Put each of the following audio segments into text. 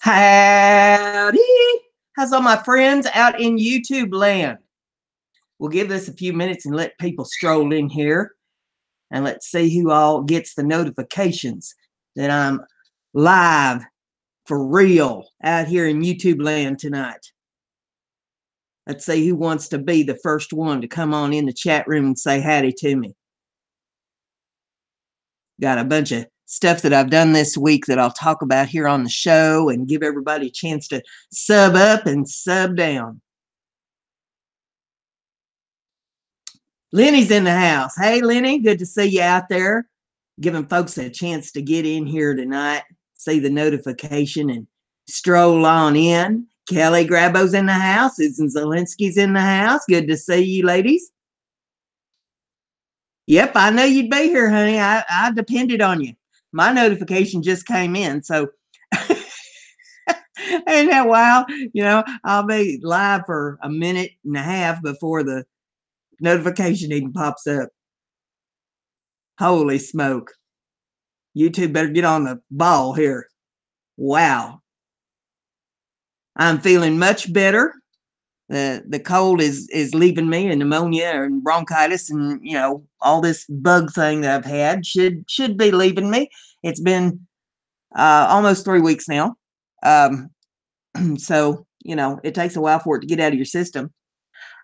Howdy! How's all my friends out in YouTube land? We'll give this a few minutes and let people stroll in here. And let's see who all gets the notifications that I'm live for real out here in YouTube land tonight. Let's see who wants to be the first one to come on in the chat room and say howdy to me. Got a bunch of stuff that I've done this week that I'll talk about here on the show and give everybody a chance to sub up and sub down. Lenny's in the house. Hey, Lenny, good to see you out there. Giving folks a chance to get in here tonight, see the notification and stroll on in. Kelly Grabo's in the house. Susan Zielinski's in the house. Good to see you, ladies. Yep, I know you'd be here, honey. I depended on you. My notification just came in, so ain't that wild? You know, I'll be live for a minute and a half before the notification even pops up. Holy smoke. YouTube better get on the ball here. Wow. I'm feeling much better. The cold is leaving me, and pneumonia and bronchitis and, you know, all this bug thing that I've had should be leaving me. It's been almost 3 weeks now. So, you know, it takes a while for it to get out of your system.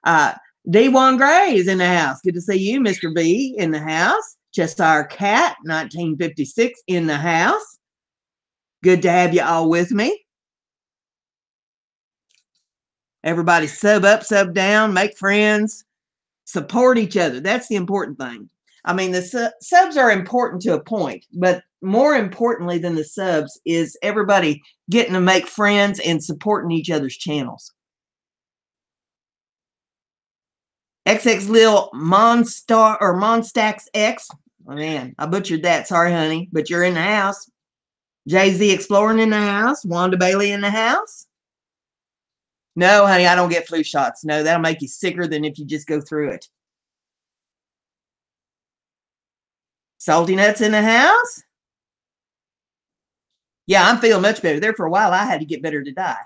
D1 Gray is in the house. Good to see you, Mr. B, in the house. Cheshire Cat, 1956, in the house. Good to have you all with me. Everybody sub up, sub down, make friends, support each other. That's the important thing. I mean, the subs are important to a point, but more importantly than the subs is everybody getting to make friends and supporting each other's channels. XX Lil Monstar or Monstax X. Oh, man, I butchered that. Sorry, honey, but you're in the house. Jay-Z Exploring in the house. Wanda Bailey in the house. No, honey, I don't get flu shots. No, that'll make you sicker than if you just go through it. Salty Nuts in the house. Yeah, I'm feeling much better. There for a while, I had to get better to die.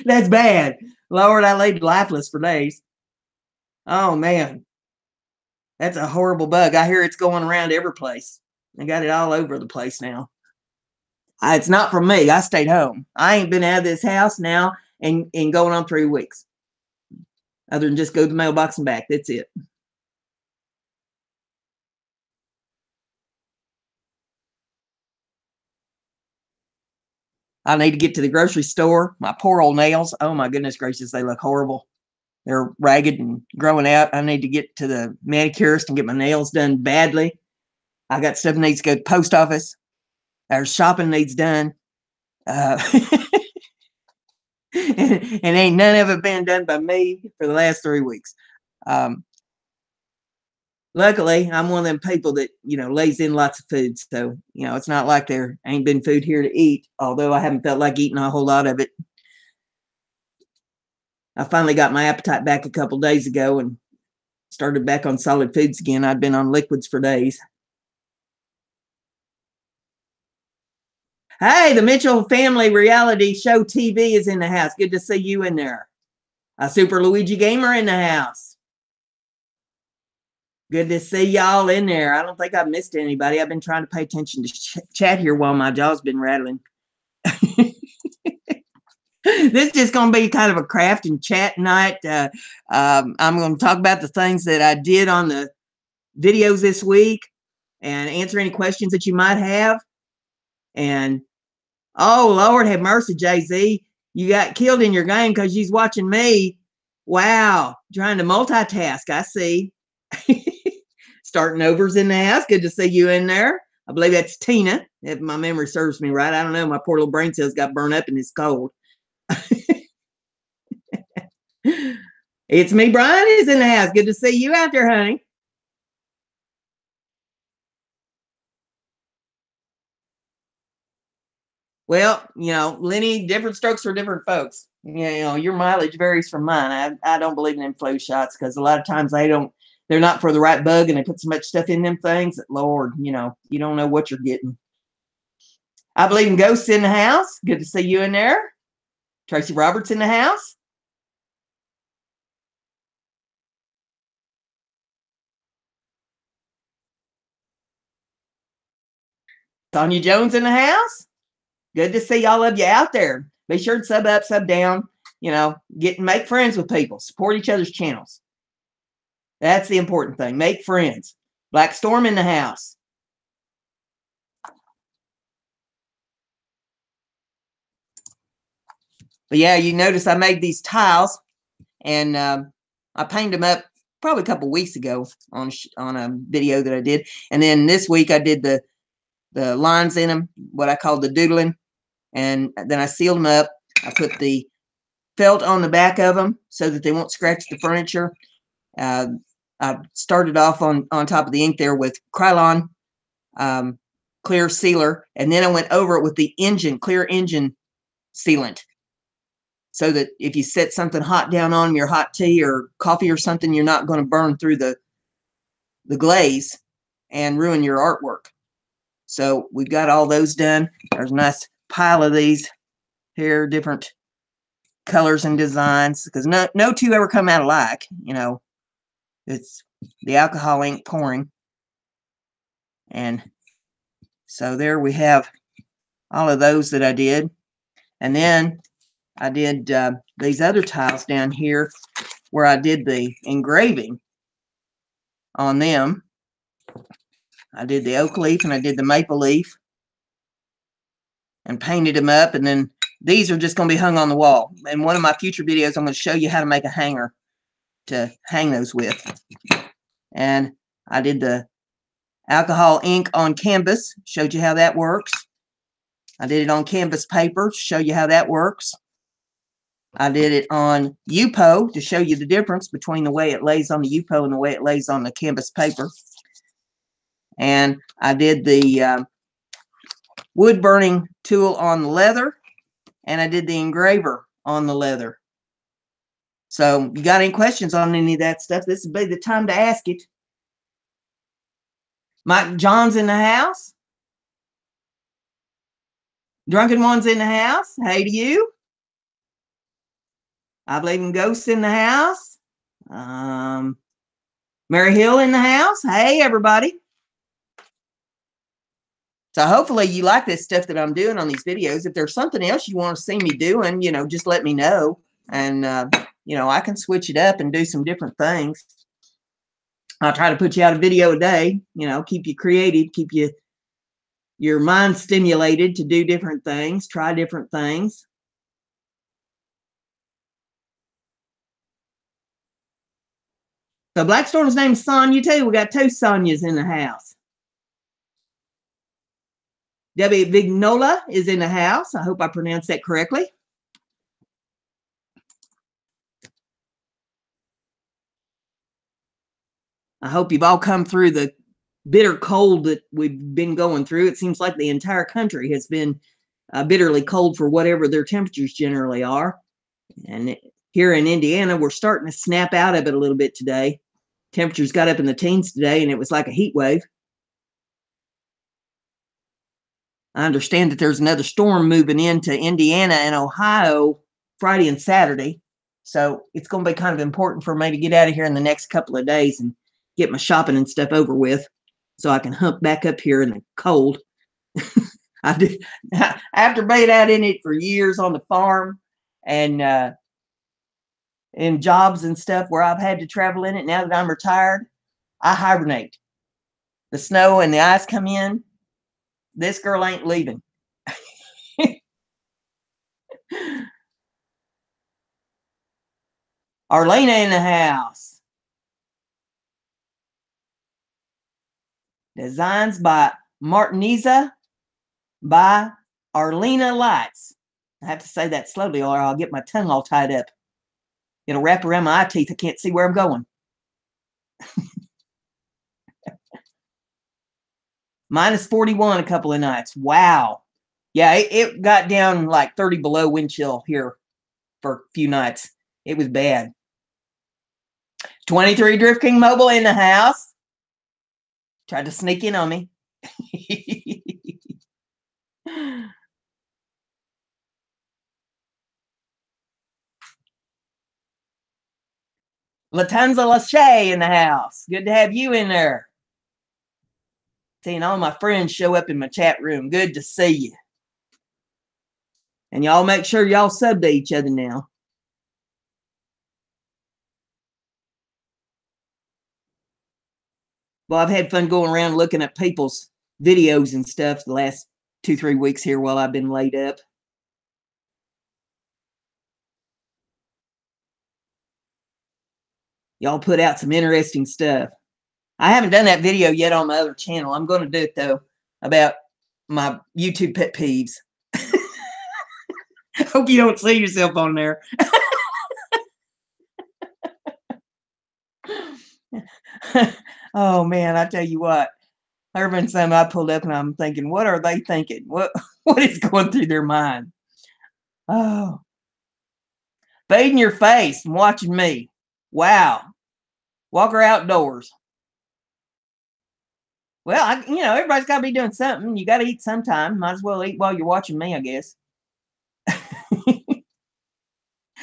That's bad. Lord, I laid lifeless for days. Oh, man. That's a horrible bug. I hear it's going around every place. I got it all over the place now. It's not from me. I stayed home. I ain't been out of this house now and going on 3 weeks. Other than just go to the mailbox and back. That's it. I need to get to the grocery store. My poor old nails. Oh, my goodness gracious. They look horrible. They're ragged and growing out. I need to get to the manicurist and get my nails done badly. I got stuff that needs to go to the post office. Our shopping needs done. And ain't none of it been done by me for the last 3 weeks. Luckily, I'm one of them people that, you know, lays in lots of food. So, you know, it's not like there ain't been food here to eat, although I haven't felt like eating a whole lot of it. I finally got my appetite back a couple days ago and started back on solid foods again. I'd been on liquids for days. Hey, the Mitchell Family Reality Show TV is in the house. Good to see you in there. A Super Luigi Gamer in the house. Good to see y'all in there. I don't think I've missed anybody. I've been trying to pay attention to chat here while my jaw's been rattling. This is just going to be kind of a craft and chat night. I'm going to talk about the things that I did on the videos this week and answer any questions that you might have. And oh, Lord have mercy, Jay-Z. You got killed in your game because you's watching me. Wow. Trying to multitask. I see. Starting overs in the house. Good to see you in there. I believe that's Tina, if my memory serves me right. I don't know. My poor little brain cells got burned up and it's cold. It's me, Brian, is in the house. Good to see you out there, honey. Well, you know, Lenny, different strokes for different folks. You know, your mileage varies from mine. I don't believe in flu shots because a lot of times they're not for the right bug and they put so much stuff in them things that, Lord, you know, you don't know what you're getting. I believe in ghosts in the house. Good to see you in there. Tracy Roberts in the house. Tanya Jones in the house. Good to see all of you out there. Be sure to sub up, sub down. You know, make friends with people. Support each other's channels. That's the important thing. Make friends. Black Storm in the house. But yeah, you notice I made these tiles, and I painted them up probably a couple weeks ago on a video that I did. And then this week I did the lines in them, what I call the doodling. And then I sealed them up. I put the felt on the back of them so that they won't scratch the furniture. I started off on top of the ink there with Krylon clear sealer, and then I went over it with the clear engine sealant, so that if you set something hot down on your hot tea or coffee or something, you're not going to burn through the glaze and ruin your artwork. So we've got all those done. There's a nice pile of these here, different colors and designs, because no two ever come out alike. You know, it's the alcohol ink pouring. And so there we have all of those that I did. And then I did these other tiles down here where I did the engraving on them. I did the oak leaf and I did the maple leaf and painted them up. And then these are just going to be hung on the wall. In one of my future videos, I'm going to show you how to make a hanger to hang those with. And I did the alcohol ink on canvas, showed you how that works. I did it on canvas paper, show you how that works. I did it on UPO to show you the difference between the way it lays on the UPO and the way it lays on the canvas paper. And I did the wood burning tool on the leather, and I did the engraver on the leather. So you got any questions on any of that stuff, this would be the time to ask it. Mike John's in the house. Drunken One's in the house. Hey to you. I believe in ghosts in the house. Mary Hill in the house. Hey, everybody. So hopefully you like this stuff that I'm doing on these videos. If there's something else you want to see me doing, you know, just let me know. And, you know, I can switch it up and do some different things. I'll try to put you out a video a day, you know, keep you creative, keep your mind stimulated to do different things, try different things. So Blackstorm's name's Sonya too. We got two Sonyas in the house. Debbie Vignola is in the house. I hope I pronounced that correctly. I hope you've all come through the bitter cold that we've been going through. It seems like the entire country has been bitterly cold for whatever their temperatures generally are. And here in Indiana, we're starting to snap out of it a little bit today. Temperatures got up in the teens today, and it was like a heat wave. I understand that there's another storm moving into Indiana and Ohio Friday and Saturday. So it's going to be kind of important for me to get out of here in the next couple of days and get my shopping and stuff over with so I can hump back up here in the cold. After being out in it for years on the farm and in jobs and stuff where I've had to travel in it, now that I'm retired, I hibernate. The snow and the ice come in. This girl ain't leaving. Arlena in the house. Designs by Martiniza by Arlena Lights. I have to say that slowly or I'll get my tongue all tied up. It'll wrap around my eye teeth. I can't see where I'm going. Minus 41 a couple of nights. Wow. Yeah, it got down like 30 below wind chill here for a few nights. It was bad. 23 Drift King Mobile in the house. Tried to sneak in on me. Latanza Lachey in the house. Good to have you in there. Seeing all my friends show up in my chat room. Good to see you. And y'all make sure y'all sub to each other now. Well, I've had fun going around looking at people's videos and stuff the last 2-3 weeks here while I've been laid up. Y'all put out some interesting stuff. I haven't done that video yet on my other channel. I'm going to do it, though, about my YouTube pet peeves. Hope you don't see yourself on there. Oh, man, I tell you what. There have been some I pulled up and I'm thinking, what are they thinking? What is going through their mind? Oh. Fading your face and watching me. Wow. Walker outdoors. Well, everybody's got to be doing something. You got to eat sometime. Might as well eat while you're watching me, I guess.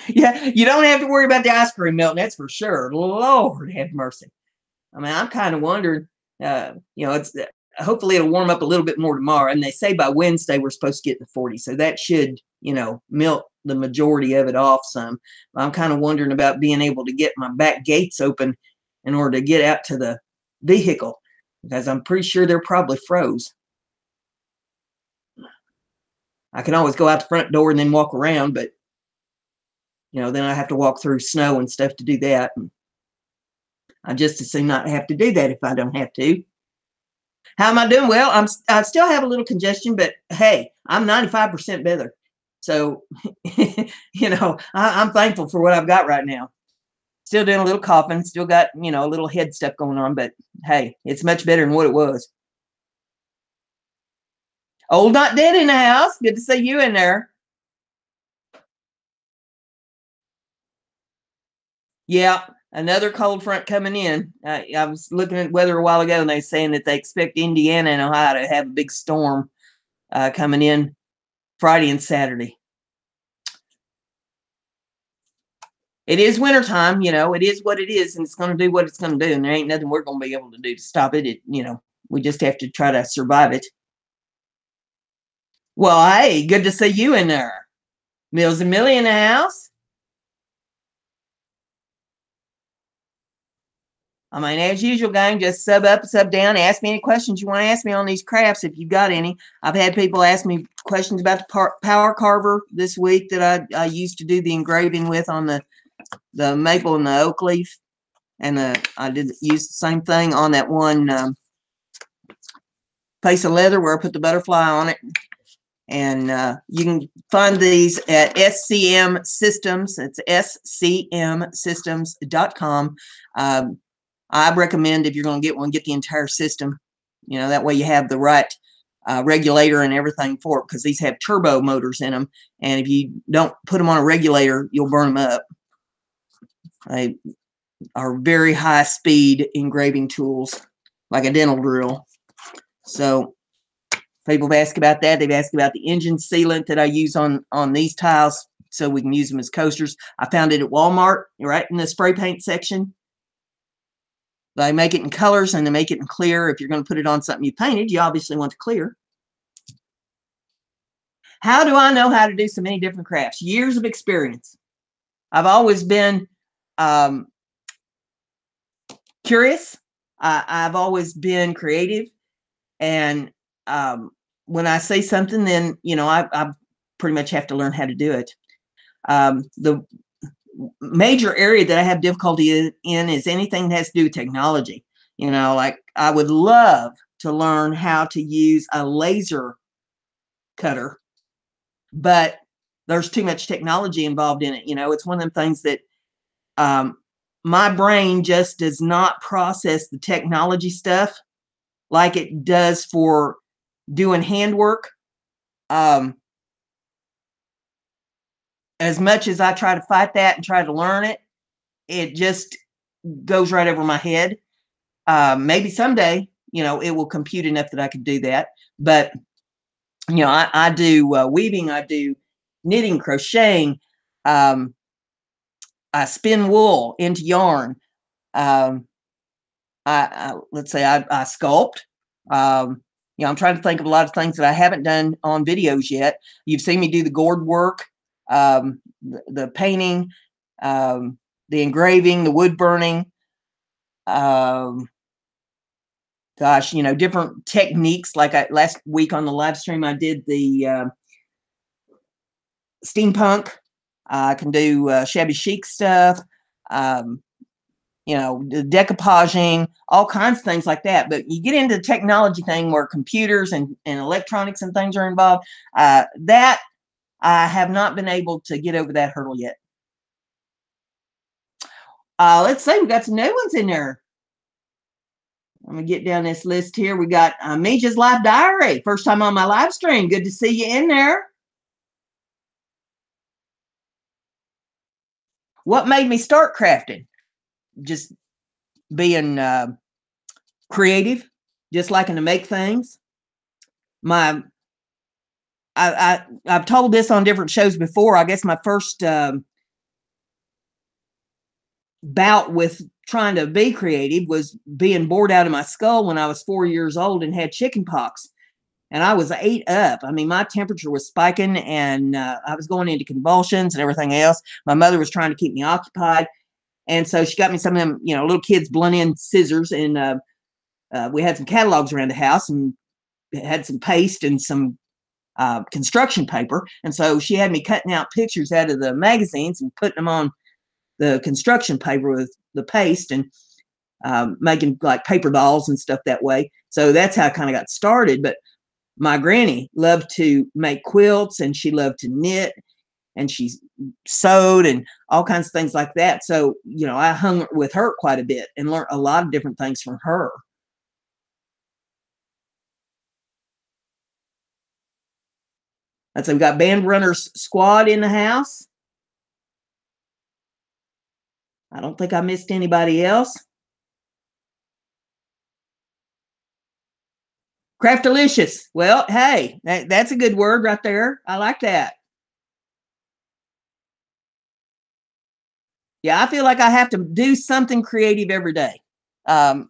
Yeah, you don't have to worry about the ice cream melting. That's for sure. Lord have mercy. I mean, I'm kind of wondering, it's hopefully it'll warm up a little bit more tomorrow. And they say by Wednesday we're supposed to get to 40. So that should, melt the majority of it off some. I'm kind of wondering about being able to get my back gates open in order to get out to the vehicle, because I'm pretty sure they're probably froze. I can always go out the front door and then walk around, but then I have to walk through snow and stuff to do that. And I just as soon not have to do that if I don't have to. How am I doing? Well, I still have a little congestion, but hey, I'm 95% better. So, I'm thankful for what I've got right now. Still doing a little coughing, still got, a little head stuff going on, but hey, it's much better than what it was. Old Not Dead in the house. Good to see you in there. Yeah, another cold front coming in. I was looking at weather a while ago, and they're saying that they expect Indiana and Ohio to have a big storm coming in Friday and Saturday. It is wintertime, it is what it is, and it's going to do what it's going to do, and there ain't nothing we're going to be able to do to stop it. We just have to try to survive it. Well, hey, good to see you in there. Mills and Millie in the house. I mean, as usual, gang, just sub up, sub down. Ask me any questions you want to ask me on these crafts if you've got any. I've had people ask me questions about the power carver this week that I used to do the engraving with on the maple and the oak leaf. And I did use the same thing on that one piece of leather where I put the butterfly on it. And you can find these at SCM Systems. It's scmsystems.com. I recommend if you're going to get one, get the entire system. That way you have the right regulator and everything for it, because these have turbo motors in them. And if you don't put them on a regulator, you'll burn them up. They are very high speed engraving tools, like a dental drill. So people have asked about that. They've asked about the engine sealant that I use on these tiles so we can use them as coasters. I found it at Walmart, right in the spray paint section. They make it in colors and they make it in clear. If you're going to put it on something you painted, you obviously want the clear. How do I know how to do so many different crafts? Years of experience. I've always been curious. I've always been creative. And when I say something, then, I pretty much have to learn how to do it. The major area that I have difficulty in is anything that has to do with technology. Like I would love to learn how to use a laser cutter, but there's too much technology involved in it. It's one of them things that my brain just does not process the technology stuff like it does for doing handwork. As much as I try to fight that and try to learn it, it just goes right over my head. Maybe someday, it will compute enough that I could do that. But, I do weaving, I do knitting, crocheting, I spin wool into yarn. Um, let's say I sculpt. You know, I'm trying to think of a lot of things that I haven't done on videos yet. You've seen me do the gourd work, the painting, the engraving, the wood burning. Gosh, you know, different techniques. Like last week on the live stream, I did the steampunk. I can do shabby chic stuff. You know, the decoupaging, all kinds of things like that. But you get into the technology thing where computers and electronics and things are involved. That I have not been able to get over that hurdle yet. Let's see, we got some new ones in there. Let me get down this list here. We got Mija's Life Diary. First time on my live stream. Good to see you in there. What made me start crafting? Just being creative, just liking to make things. I've told this on different shows before. I guess my first bout with trying to be creative was being bored out of my skull when I was 4 years old and had chicken pox. And I was 8 up. I mean, my temperature was spiking and I was going into convulsions and everything else. My mother was trying to keep me occupied. And so she got me some of them, you know, little kids blunt end scissors. And we had some catalogs around the house and had some paste and some construction paper. And so she had me cutting out pictures out of the magazines and putting them on the construction paper with the paste and making like paper dolls and stuff that way. So that's how I kind of got started. But my granny loved to make quilts and she loved to knit and she sewed and all kinds of things like that. So, you know, I hung with her quite a bit and learned a lot of different things from her. And so we got Band Runners Squad in the house. I don't think I missed anybody else. Craftalicious. Well, hey, that's a good word right there. I like that. Yeah, I feel like I have to do something creative every day. And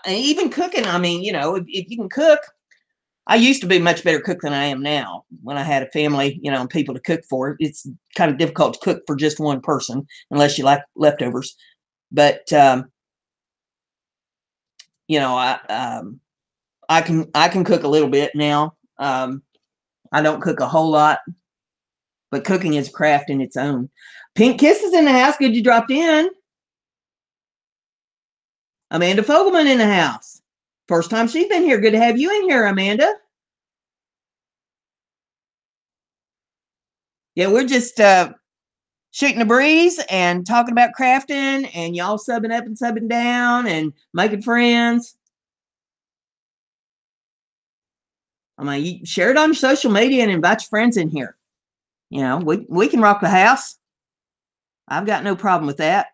even cooking, I mean, you know, if you can cook, I used to be a much better cook than I am now. When I had a family, you know, and people to cook for, it's kind of difficult to cook for just one person unless you like leftovers. But you know, I can cook a little bit now. I don't cook a whole lot, but cooking is a craft in its own. Pink Kisses in the house. Good you dropped in. Amanda Fogelman in the house. First time she's been here. Good to have you in here, Amanda. Yeah, we're just shooting a breeze and talking about crafting and y'all subbing up and subbing down and making friends. I mean, you share it on your social media and invite your friends in here. You know, we can rock the house. I've got no problem with that.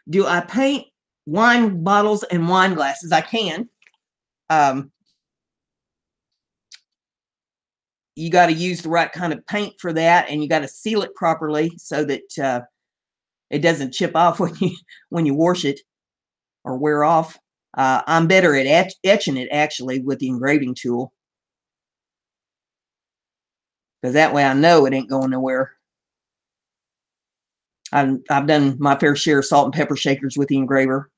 Do I paint wine bottles and wine glasses? I can. You got to use the right kind of paint for that, and you got to seal it properly so that it doesn't chip off when you wash it or wear off. I'm better at etching it actually with the engraving tool, because that way I know it ain't going nowhere. I've done my fair share of salt and pepper shakers with the engraver.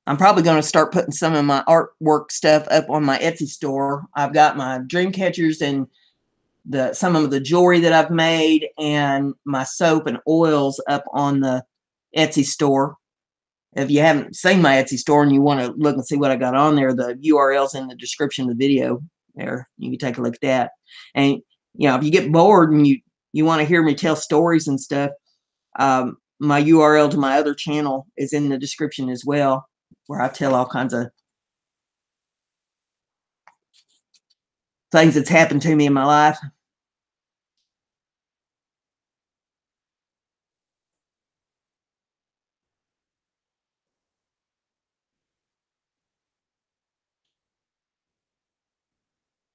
I'm probably going to start putting some of my artwork stuff up on my Etsy store. I've got my dream catchers and some of the jewelry that I've made and my soap and oils up on the Etsy store. If you haven't seen my Etsy store and you want to look and see what I got on there, the URL's in the description of the video there. You can take a look at that. And, you know, if you get bored and you want to hear me tell stories and stuff, my URL to my other channel is in the description as well, where I tell all kinds of things that's happened to me in my life.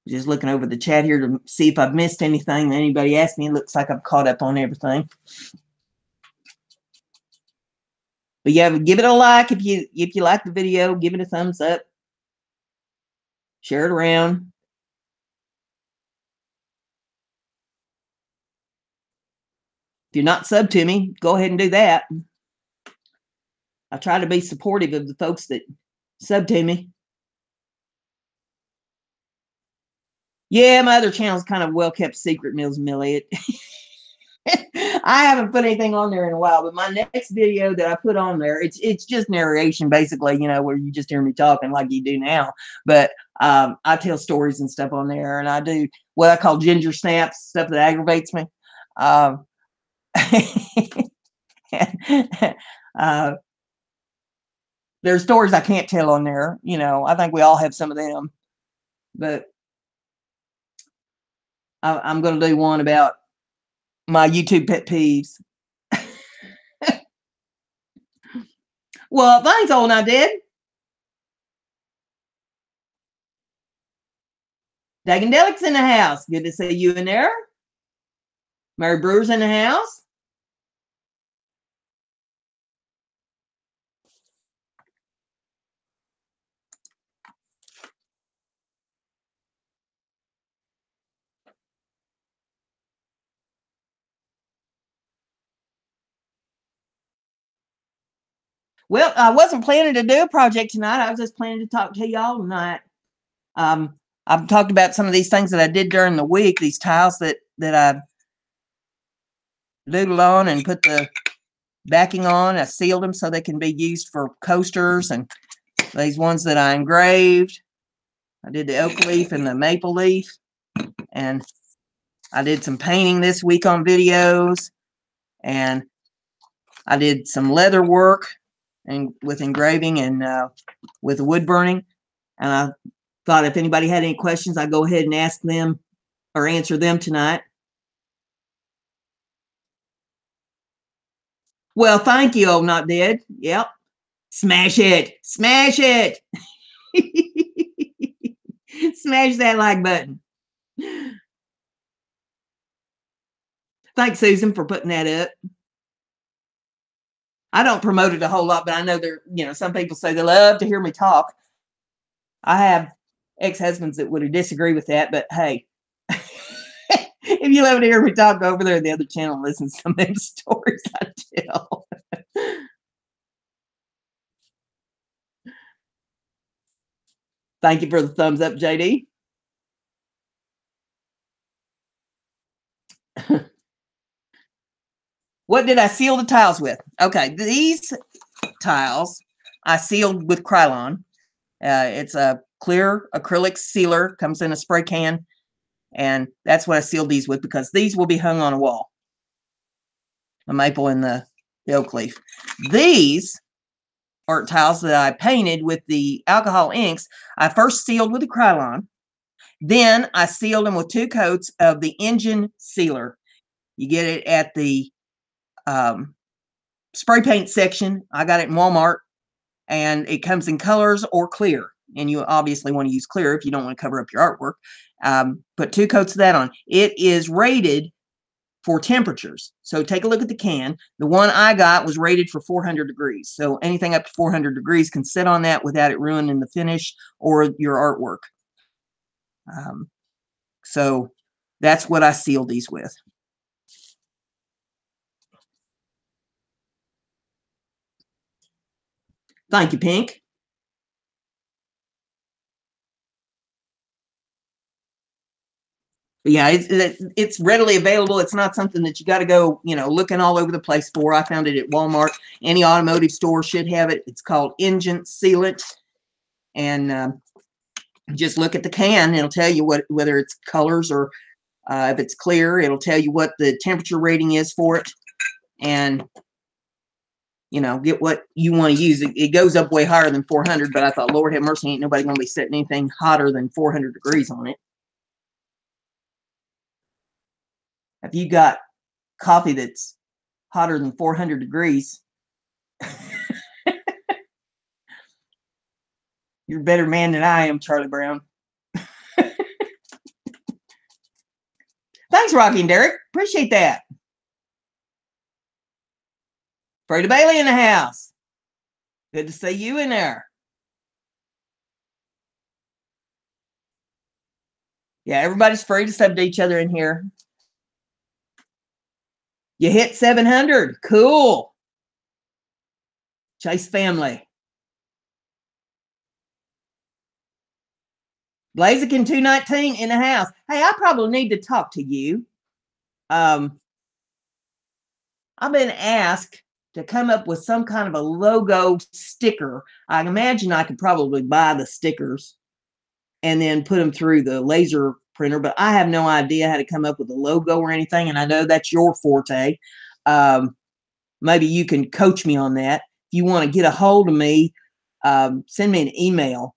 Just looking over the chat here to see if I've missed anything that anybody asked me. It looks like I've caught up on everything. But yeah, give it a like if you like the video. Give it a thumbs up. Share it around. If you're not subbed to me, go ahead and do that. I try to be supportive of the folks that sub to me. Yeah, my other channel is kind of well kept secret, Mills and Elliott. I haven't put anything on there in a while, but my next video that I put on there, it's just narration, basically, you know, where you just hear me talking like you do now. But I tell stories and stuff on there, and I do what I call ginger snaps, stuff that aggravates me. There's stories I can't tell on there. You know, I think we all have some of them, but I'm going to do one about my YouTube pet peeves. Well, thanks, old I did. Dagandelic's in the house. Good to see you in there. Mary Brewer's in the house. Well, I wasn't planning to do a project tonight. I was just planning to talk to y'all tonight. I've talked about some of these things that I did during the week, these tiles that I doodled on and put the backing on. I sealed them so they can be used for coasters, and these ones that I engraved. I did the oak leaf and the maple leaf, and I did some painting this week on videos, and I did some leather work and with engraving and with wood burning. And I thought if anybody had any questions, I'd go ahead and ask them or answer them tonight. Well, thank you, old not dead. Yep. Smash it. Smash it. Smash that like button. Thanks, Susan, for putting that up. I don't promote it a whole lot, but I know there, you know, some people say they love to hear me talk. I have ex-husbands that would disagree with that, but hey, if you love to hear me talk, go over there to the other channel and listen to some of them stories I tell. Thank you for the thumbs up, JD. What did I seal the tiles with? Okay, these tiles I sealed with Krylon. It's a clear acrylic sealer, comes in a spray can, and that's what I sealed these with because these will be hung on a wall. The maple and the oak leaf. These art tiles that I painted with the alcohol inks, I first sealed with the Krylon. Then I sealed them with 2 coats of the engine sealer. You get it at the spray paint section. I got it in Walmart, and it comes in colors or clear. And you obviously want to use clear if you don't want to cover up your artwork. Put 2 coats of that on. It is rated for temperatures. So take a look at the can. The one I got was rated for 400 degrees. So anything up to 400 degrees can sit on that without it ruining the finish or your artwork. So that's what I sealed these with. Thank you, Pink. But yeah, it's readily available. It's not something that you got to go, you know, looking all over the place for. I found it at Walmart. Any automotive store should have it. It's called Engine Sealant. And just look at the can. It'll tell you whether it's colors or if it's clear. It'll tell you what the temperature rating is for it. And, you know, get what you want to use. It goes up way higher than 400, but I thought, Lord have mercy, ain't nobody going to be setting anything hotter than 400 degrees on it. If you got coffee that's hotter than 400 degrees, you're a better man than I am, Charlie Brown. Thanks, Rocky and Derek. Appreciate that. Freda Bailey in the house. Good to see you in there. Yeah, everybody's free to sub to each other in here. You hit 700. Cool. Chase family. Blaziken 219 in the house. Hey, I probably need to talk to you. I've been asked to come up with some kind of a logo sticker. I imagine I could probably buy the stickers and then put them through the laser printer, but I have no idea how to come up with a logo or anything, and I know that's your forte. Maybe you can coach me on that. If you want to get a hold of me, send me an email.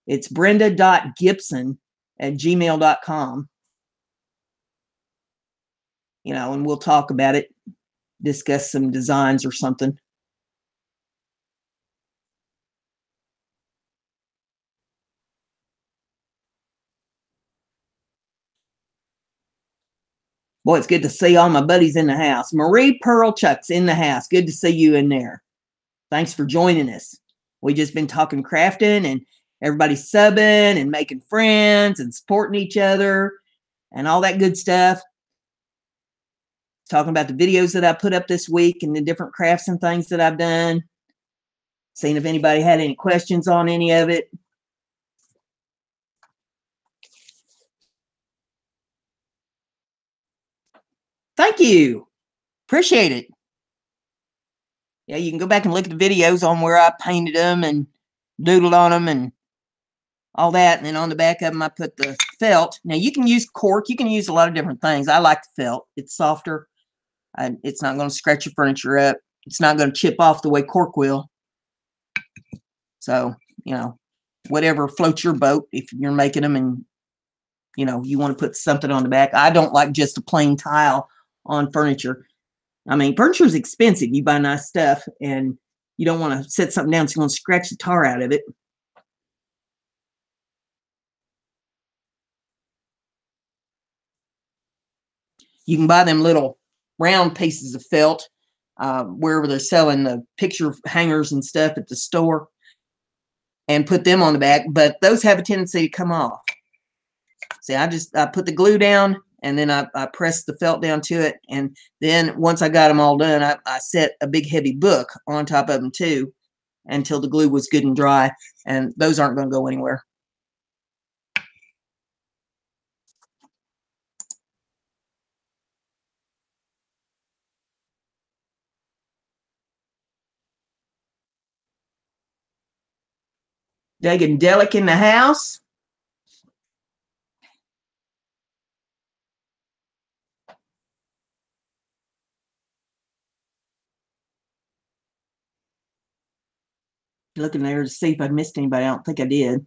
It's brenda.gibson at gmail.com. You know, and we'll talk about it, discuss some designs or something. Boy, it's good to see all my buddies in the house. Marie Pearlchuck's in the house. Good to see you in there. Thanks for joining us. We just been talking crafting, and everybody's subbing and making friends and supporting each other and all that good stuff. Talking about the videos that I put up this week and the different crafts and things that I've done. Seeing if anybody had any questions on any of it. Thank you. Appreciate it. Yeah, you can go back and look at the videos on where I painted them and doodled on them and all that. And then on the back of them, I put the felt. Now, you can use cork. You can use a lot of different things. I like the felt. It's softer. It's not going to scratch your furniture up. It's not going to chip off the way cork will. So, you know, whatever floats your boat if you're making them and, you know, you want to put something on the back. I don't like just a plain tile on furniture. I mean, furniture is expensive. You buy nice stuff and you don't want to set something down so you're going to scratch the tar out of it. You can buy them little round pieces of felt wherever they're selling the picture hangers and stuff at the store and put them on the back, but those have a tendency to come off. See, I put the glue down and then I pressed the felt down to it. And then once I got them all done, I set a big heavy book on top of them too until the glue was good and dry. And those aren't going to go anywhere. Dagan Delic in the house. Looking there to see if I missed anybody. I don't think I did.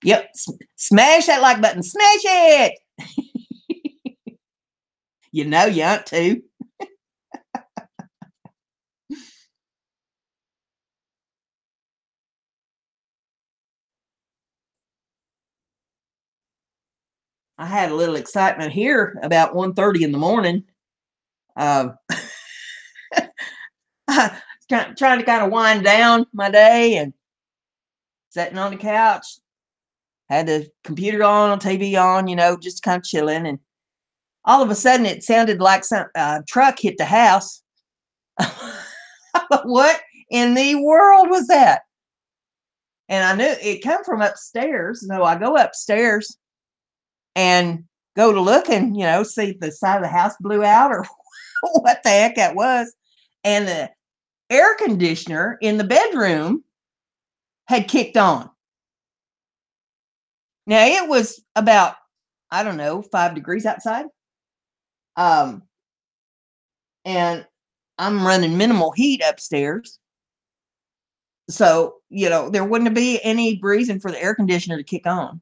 Yep. Smash that like button. Smash it. You know you ought to. I had a little excitement here about 1:30 in the morning. Trying to kind of wind down my day and sitting on the couch. Had the computer on, TV on, you know, just kind of chilling. And all of a sudden it sounded like some truck hit the house. What in the world was that? And I knew it come from upstairs. So I go upstairs and go to look and, you know, see if the side of the house blew out or what the heck that was. And the air conditioner in the bedroom had kicked on. Now it was about, I don't know, 5 degrees outside. And I'm running minimal heat upstairs. So, you know, there wouldn't be any reason for the air conditioner to kick on.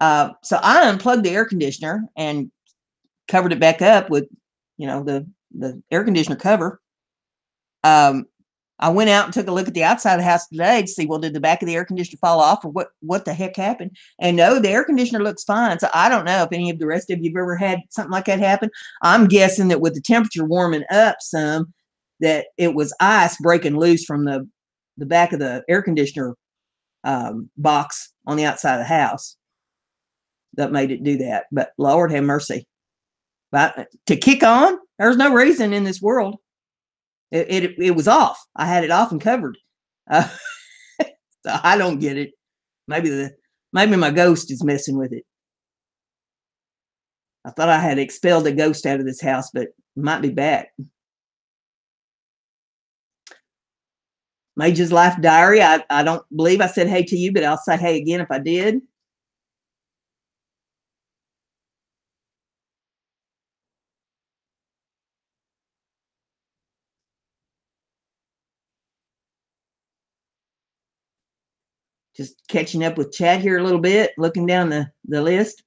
So I unplugged the air conditioner and covered it back up with, you know, the air conditioner cover. I went out and took a look at the outside of the house today to see, well, did the back of the air conditioner fall off or what the heck happened? And no, the air conditioner looks fine. So I don't know if any of the rest of you have ever had something like that happen. I'm guessing that with the temperature warming up some, that it was ice breaking loose from the back of the air conditioner box on the outside of the house that made it do that. But Lord have mercy. But to kick on, there's no reason in this world. It was off. I had it off and covered. So I don't get it. Maybe my ghost is messing with it. I thought I had expelled a ghost out of this house, but it might be back. Mage's Life Diary. I don't believe I said hey to you, but I'll say hey again if I did. Just catching up with chat here a little bit, looking down the list.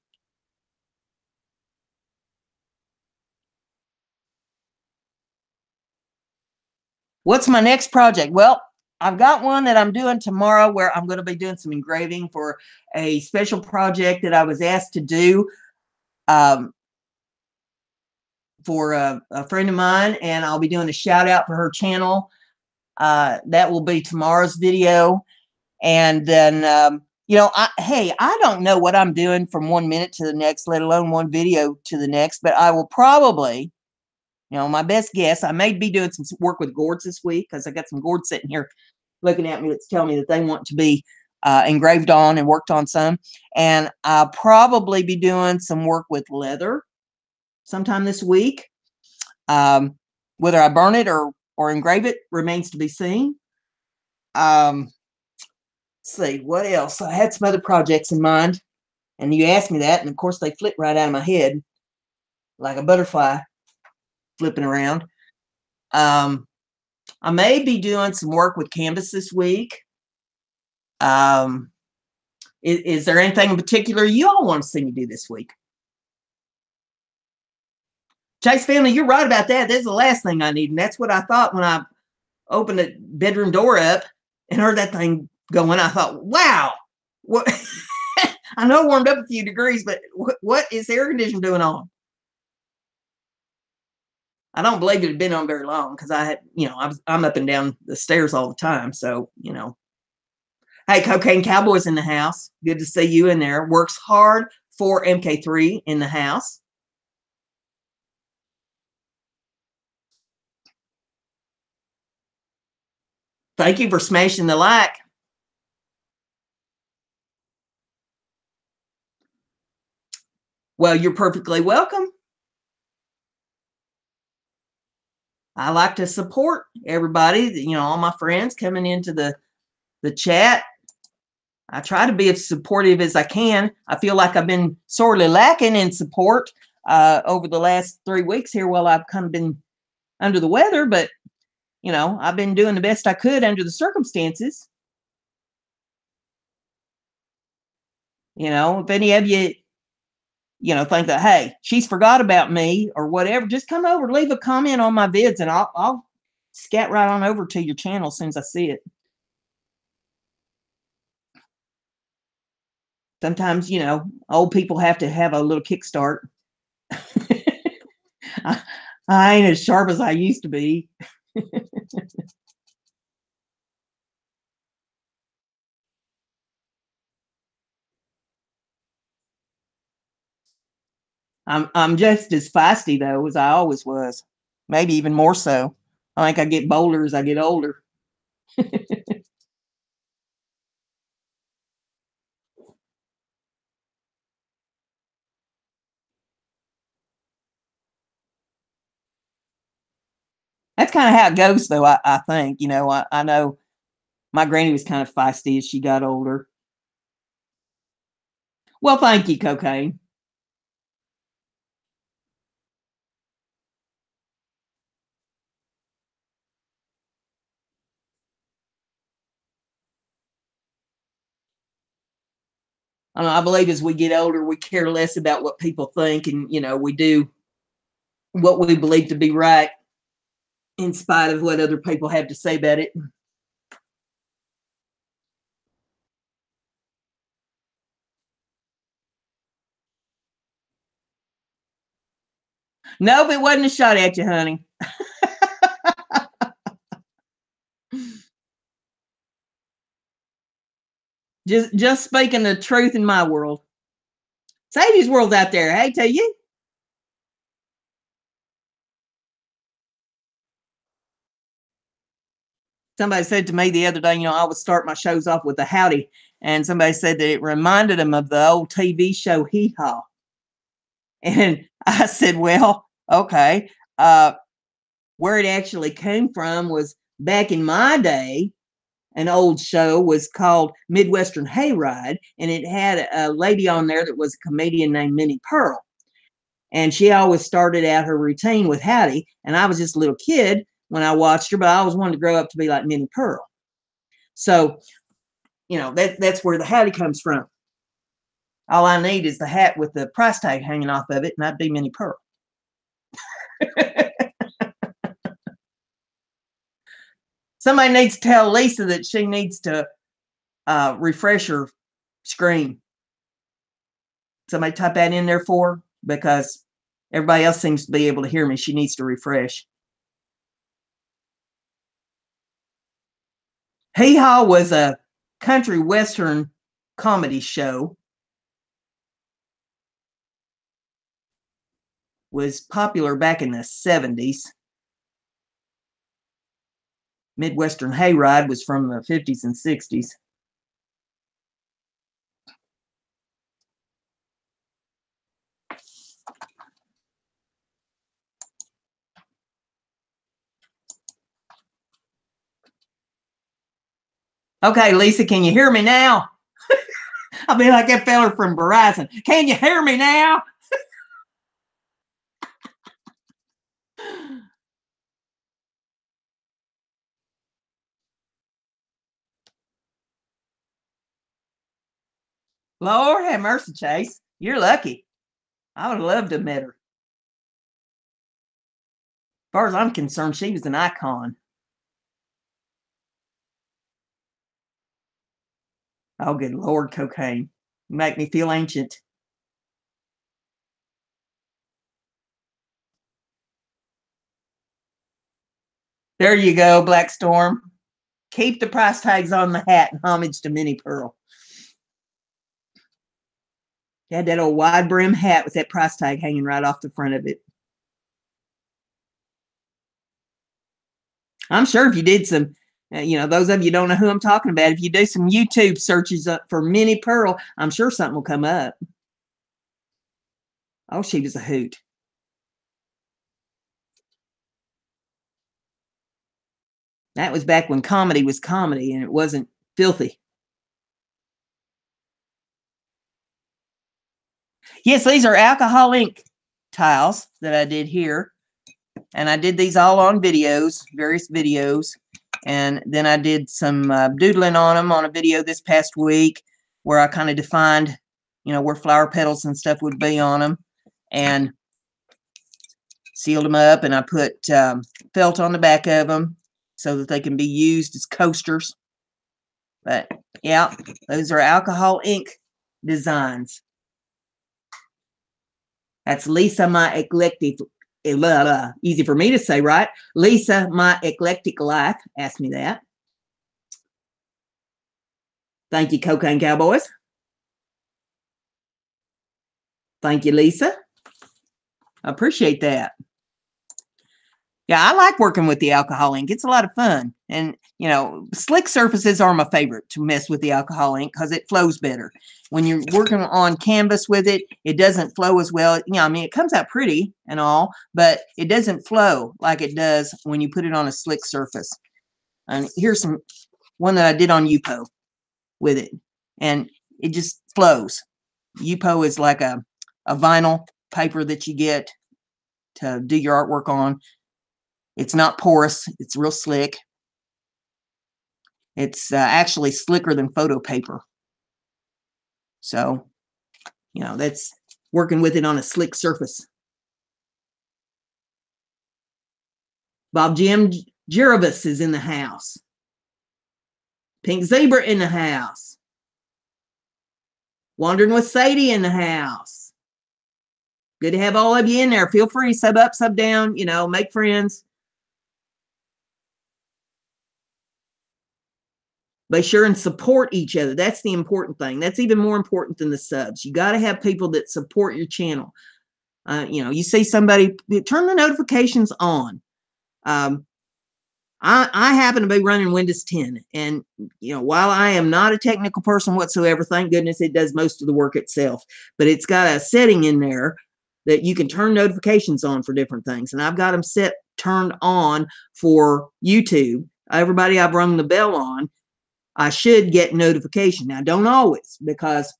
What's my next project? Well, I've got one that I'm doing tomorrow where I'm going to be doing some engraving for a special project that I was asked to do for a friend of mine, and I'll be doing a shout out for her channel. That will be tomorrow's video. And then, you know, I don't know what I'm doing from 1 minute to the next, let alone one video to the next, but I will probably, you know, my best guess, I may be doing some work with gourds this week because I got some gourds sitting here looking at me that's telling me that they want to be engraved on and worked on some. And I'll probably be doing some work with leather sometime this week. Whether I burn it or engrave it remains to be seen. Let's see, what else? I had some other projects in mind, and you asked me that, and of course they flipped right out of my head like a butterfly flipping around. I may be doing some work with canvas this week. Is there anything in particular you all want to see me do this week? Chase family, you're right about that. That's the last thing I need, and that's what I thought when I opened the bedroom door up and heard that thing going. I thought, wow, what? I know it warmed up a few degrees, but what is the air conditioner doing on? I don't believe it had been on very long because I had, you know, I'm up and down the stairs all the time. So, you know, hey, Cocaine Cowboy's in the house. Good to see you in there. Works hard for MK3 in the house. Thank you for smashing the like. Well, you're perfectly welcome. I like to support everybody, you know, all my friends coming into the chat. I try to be as supportive as I can. I feel like I've been sorely lacking in support over the last 3 weeks here while I've kind of been under the weather, but you know, I've been doing the best I could under the circumstances. You know, if any of you, you know, think that, hey, she's forgot about me or whatever, just come over, leave a comment on my vids, and I'll scat right on over to your channel as soon as I see it. Sometimes, you know, old people have to have a little kickstart. I ain't as sharp as I used to be. I'm just as feisty though as I always was. Maybe even more so. I think I get bolder as I get older. That's kind of how it goes though, I think. You know, I know my granny was kind of feisty as she got older. Well, thank you, Cocaine. I believe as we get older, we care less about what people think, and you know, we do what we believe to be right. in spite of what other people have to say about it. Nope, it wasn't a shot at you, honey. Just speaking the truth in my world. Sadie's world's out there, hey, tell you. Somebody said to me the other day, I would start my shows off with a howdy, and somebody said that it reminded them of the old TV show Hee Haw. And I said, well, okay. Where it actually came from was back in my day, an old show was called Midwestern Hayride, and it had a lady on there that was a comedian named Minnie Pearl. And she always started out her routine with howdy, and I was just a little kid when I watched her, but I always wanted to grow up to be like Minnie Pearl. So, that's where the howdy comes from. All I need is the hat with the price tag hanging off of it, and I'd be Minnie Pearl. Somebody needs to tell Lisa that she needs to refresh her screen. Somebody type that in there for her, because everybody else seems to be able to hear me. She needs to refresh. Hee Haw was a country western comedy show. Was popular back in the 70s. Midwestern Hayride was from the 50s and 60s. Okay, Lisa, can you hear me now? I'll be like that fella from Verizon. Can you hear me now? Lord have mercy, Chase. You're lucky. I would have loved to have met her. As far as I'm concerned, she was an icon. Oh, good Lord, cocaine. You make me feel ancient. There you go, Black Storm. Keep the price tags on the hat in homage to Minnie Pearl. She had that old wide brim hat with that price tag hanging right off the front of it. I'm sure if you did some, those of you don't know who I'm talking about, if you do some YouTube searches for Minnie Pearl, I'm sure something will come up. Oh, she was a hoot. That was back when comedy was comedy and it wasn't filthy. Yes, these are alcohol ink tiles that I did here. And I did these all on videos, various videos. And then I did some doodling on them on a video this past week where I kind of defined, where flower petals and stuff would be on them. And sealed them up, and I put felt on the back of them so that they can be used as coasters. But yeah, those are alcohol ink designs. That's Lisa, my eclectic, easy for me to say, right? Lisa, my eclectic life. Ask me that. Thank you, Cocaine Cowboys. Thank you, Lisa. I appreciate that. Yeah, I like working with the alcohol ink. It's a lot of fun. And, slick surfaces are my favorite to mess with the alcohol ink because it flows better. When you're working on canvas with it, it doesn't flow as well. It comes out pretty and all, but it doesn't flow like it does when you put it on a slick surface. And here's one that I did on UPO with it. And it just flows. UPO is like a vinyl paper that you get to do your artwork on. It's not porous. It's real slick. It's actually slicker than photo paper. So, that's working with it on a slick surface. Bob Jim Jervis is in the house. Pink Zebra in the house. Wandering with Sadie in the house. Good to have all of you in there. Feel free, sub up, sub down, you know, make friends. Be sure and support each other. That's the important thing. That's even more important than the subs. You got to have people that support your channel. You know, you see somebody, turn the notifications on. I happen to be running Windows 10, and you know, while I am not a technical person whatsoever, thank goodness it does most of the work itself. But it's got a setting in there that you can turn notifications on for different things, and I've got them turned on for YouTube. Everybody I've rung the bell on, I should get notification. Now, don't always, because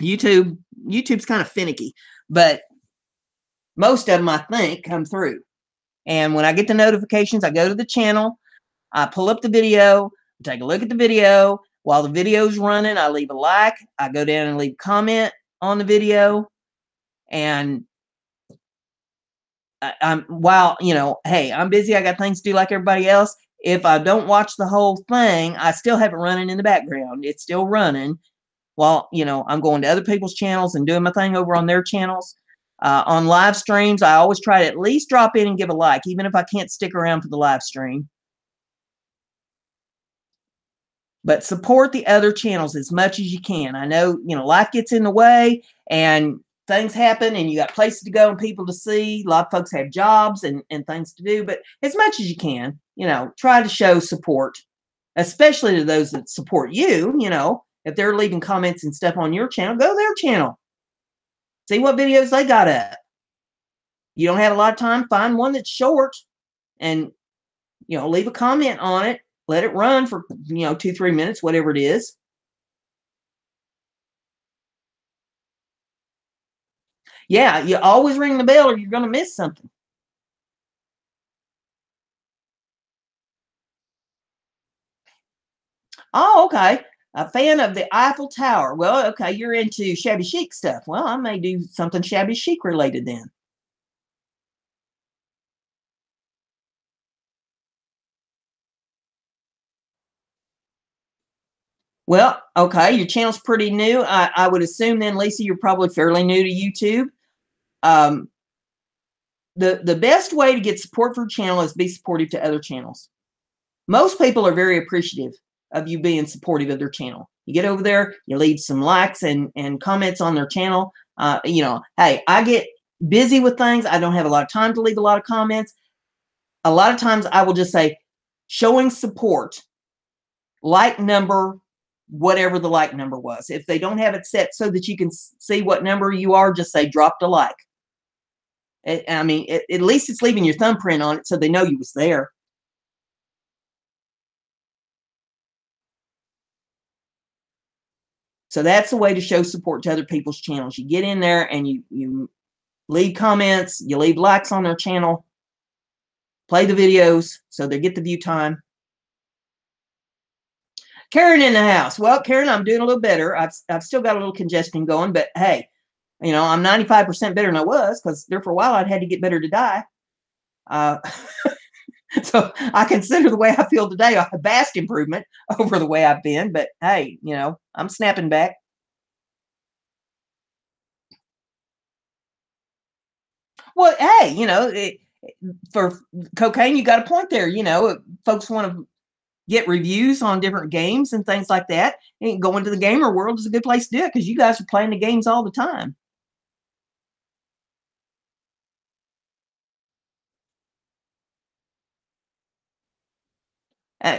YouTube's kind of finicky, but most of them I think come through. And when I get the notifications, I go to the channel, I pull up the video, take a look at the video. While the video's running, I leave a like, I go down and leave a comment on the video. And while, you know, hey, I'm busy, I got things to do like everybody else. If I don't watch the whole thing, I still have it running in the background. It's still running while, you know, I'm going to other people's channels and doing my thing over on their channels. On live streams, I always try to at least drop in and give a like, even if I can't stick around for the live stream. But support the other channels as much as you can. I know, you know, life gets in the way and things happen and you got places to go and people to see. A lot of folks have jobs and things to do, but as much as you can, you know, try to show support, especially to those that support you. You know, if they're leaving comments and stuff on your channel, go to their channel. See what videos they got up. You don't have a lot of time, find one that's short and, you know, leave a comment on it. Let it run for, you know, 2-3 minutes, whatever it is. Yeah, you always ring the bell or you're going to miss something. Oh, okay. A fan of the Eiffel Tower. Well, okay, you're into shabby chic stuff. Well, I may do something shabby chic related then. Well, okay, your channel's pretty new. I would assume then, Lisa, you're probably fairly new to YouTube. The best way to get support for a channel is be supportive to other channels. Most people are very appreciative of you being supportive of their channel. You get over there, you leave some likes and comments on their channel. You know, hey, I get busy with things. I don't have a lot of time to leave a lot of comments. A lot of times I will just say, showing support, like number, whatever the like number was. If they don't have it set so that you can see what number you are, just say dropped a like. I mean, at least it's leaving your thumbprint on it so they know you was there. So that's the way to show support to other people's channels. You get in there and you leave comments, you leave likes on their channel, play the videos so they get the view time. Karen in the house. Well, Karen, I'm doing a little better. I've still got a little congestion going, but hey, you know, I'm 95% better than I was, because there for a while I'd had to get better to die. So I consider the way I feel today a vast improvement over the way I've been. But hey, you know, I'm snapping back. Well, hey, you know, for cocaine, you got a point there. You know, folks want to get reviews on different games and things like that. And going to the gamer world is a good place to do it, because you guys are playing the games all the time.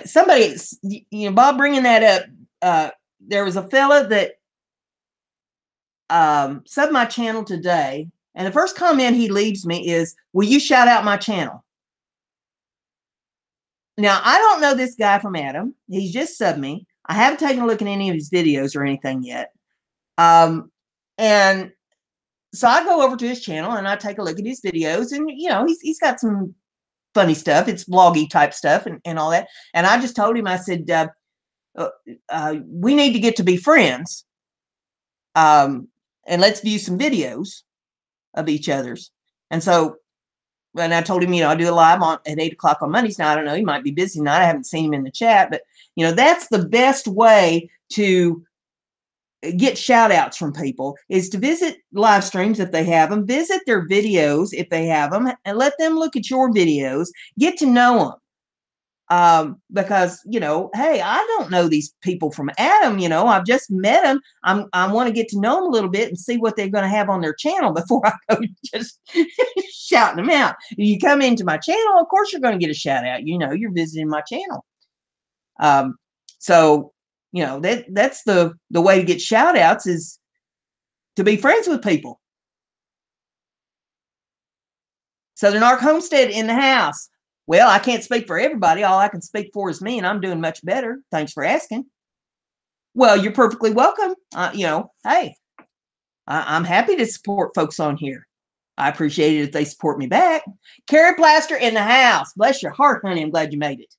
Somebody, you know, Bob bringing that up, there was a fella that subbed my channel today, and the first comment he leaves me is, will you shout out my channel? Now, I don't know this guy from Adam. He's just subbed me. I haven't taken a look at any of his videos or anything yet. And so I go over to his channel and I take a look at his videos, and, you know, he's got some funny stuff. It's vloggy type stuff and all that. And I just told him, I said, we need to get to be friends. And let's view some videos of each other's. And so and I told him, I do a live at 8 o'clock on Mondays. Now, I don't know, he might be busy tonight. I haven't seen him in the chat, but that's the best way to get shout outs from people, is to visit live streams if they have them, visit their videos if they have them, and let them look at your videos, get to know them. Because, hey, I don't know these people from Adam, I've just met them. I want to get to know them a little bit and see what they're going to have on their channel before I go just shouting them out. If you come into my channel, of course, you're going to get a shout out. You're visiting my channel. So, that's the way to get shout outs, is to be friends with people. Southern Ark Homestead in the house. Well, I can't speak for everybody. All I can speak for is me, and I'm doing much better. Thanks for asking. Well, you're perfectly welcome. Hey, I'm happy to support folks on here. I appreciate it if they support me back. Carrie Plaster in the house. Bless your heart, honey. I'm glad you made it.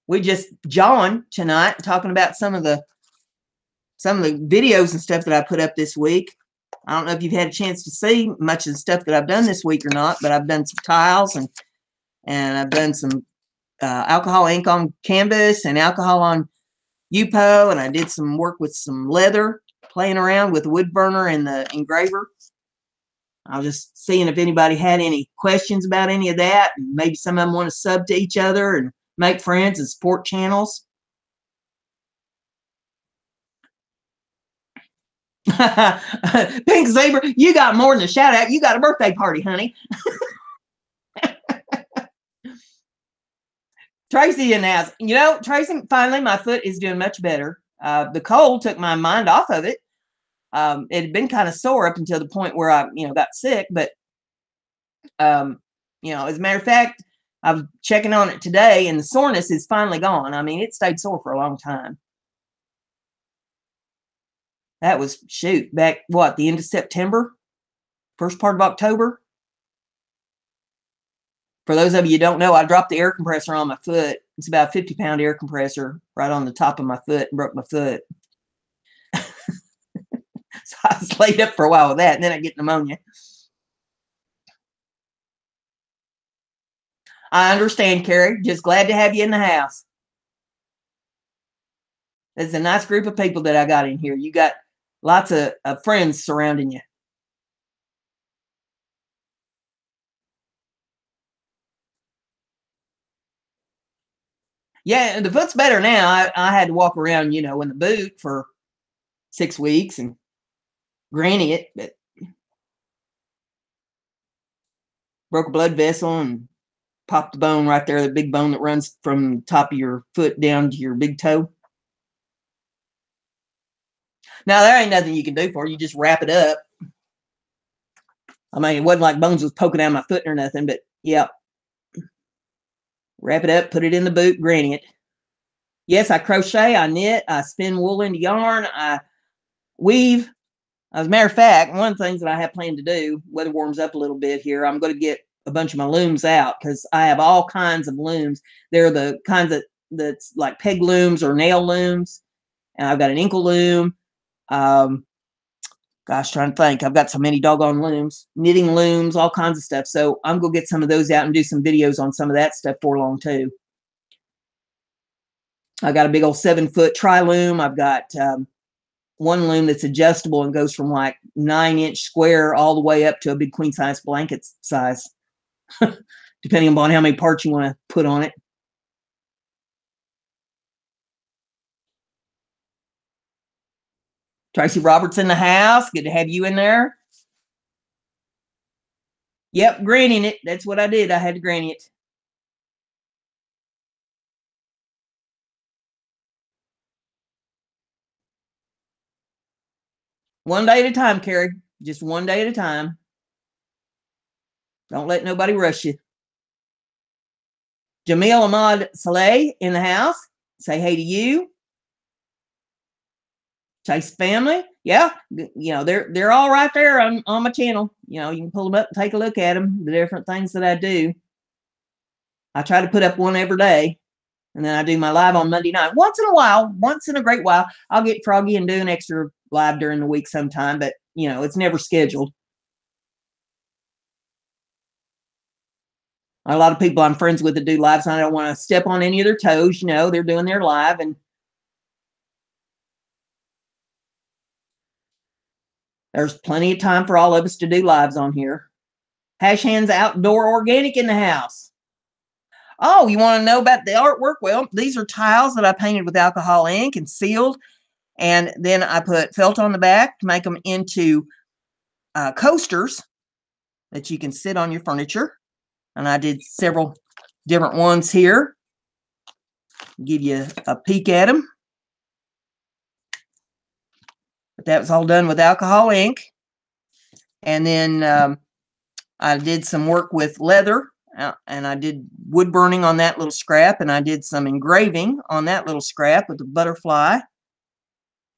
We just jawing tonight, talking about some of the videos and stuff that I put up this week. I don't know if you've had a chance to see much of the stuff that I've done this week or not, but I've done some tiles and I've done some alcohol ink on canvas and alcohol on UPO, and I did some work with some leather, playing around with the wood burner and the engraver. I was just seeing if anybody had any questions about any of that. And maybe some of them want to sub to each other and make friends and support channels. Pink Zebra, you got more than a shout out. You got a birthday party, honey. Tracy in the house. Tracy, finally, my foot is doing much better. The cold took my mind off of it. It had been kind of sore up until the point where I, got sick. But, as a matter of fact, I was checking on it today, and the soreness is finally gone. I mean, it stayed sore for a long time. That was, back, the end of September, first part of October. For those of you who don't know, I dropped the air compressor on my foot. It's about a 50-pound air compressor right on the top of my foot and broke my foot. So I was laid up for a while with that, and then I get pneumonia. I understand, Carrie. Just glad to have you in the house. There's a nice group of people that I got in here. You got lots of friends surrounding you. Yeah, the foot's better now. I had to walk around, in the boot for 6 weeks and granny it, but broke a blood vessel and popped the bone right there, the big bone that runs from the top of your foot down to your big toe. Now, there ain't nothing you can do for it. You just wrap it up. I mean, it wasn't like bones was poking out of my foot or nothing, but yeah. Wrap it up, put it in the boot, granny it. Yes, I crochet, I knit, I spin wool into yarn, I weave. As a matter of fact, one of the things that I have planned to do, weather warms up a little bit here, I'm going to get a bunch of my looms out, because I have all kinds of looms. They're the kinds that's like peg looms or nail looms. And I've got an inkle loom. Gosh, trying to think. I've got so many doggone looms, knitting looms, all kinds of stuff. So I'm going to get some of those out and do some videos on some of that stuff for long too. I got a big old 7-foot tri-loom. I've got one loom that's adjustable and goes from like 9-inch square all the way up to a big queen size blanket size, depending upon how many parts you want to put on it. Tracy Roberts in the house. Good to have you in there. Yep, grannying it. That's what I did. I had to granny it. One day at a time, Carrie. Just one day at a time. Don't let nobody rush you. Jamil Ahmad Saleh in the house. Say hey to you. Chase family. Yeah, they're all right there on my channel. You can pull them up and take a look at them, the different things that I do. I try to put up one every day, and then I do my live on Monday night. Once in a while, once in a great while, I'll get froggy and do an extra live during the week sometime, but it's never scheduled. A lot of people I'm friends with that do lives, and I don't want to step on any of their toes. You know, they're doing their live, and there's plenty of time for all of us to do lives on here. Hash Hands Outdoor Organic in the house. Oh, you want to know about the artwork? Well, these are tiles that I painted with alcohol ink and sealed. And then I put felt on the back to make them into coasters that you can sit on your furniture. And I did several different ones here. Give you a peek at them. But that was all done with alcohol ink. And then I did some work with leather, and I did wood burning on that little scrap, and I did some engraving on that little scrap with the butterfly.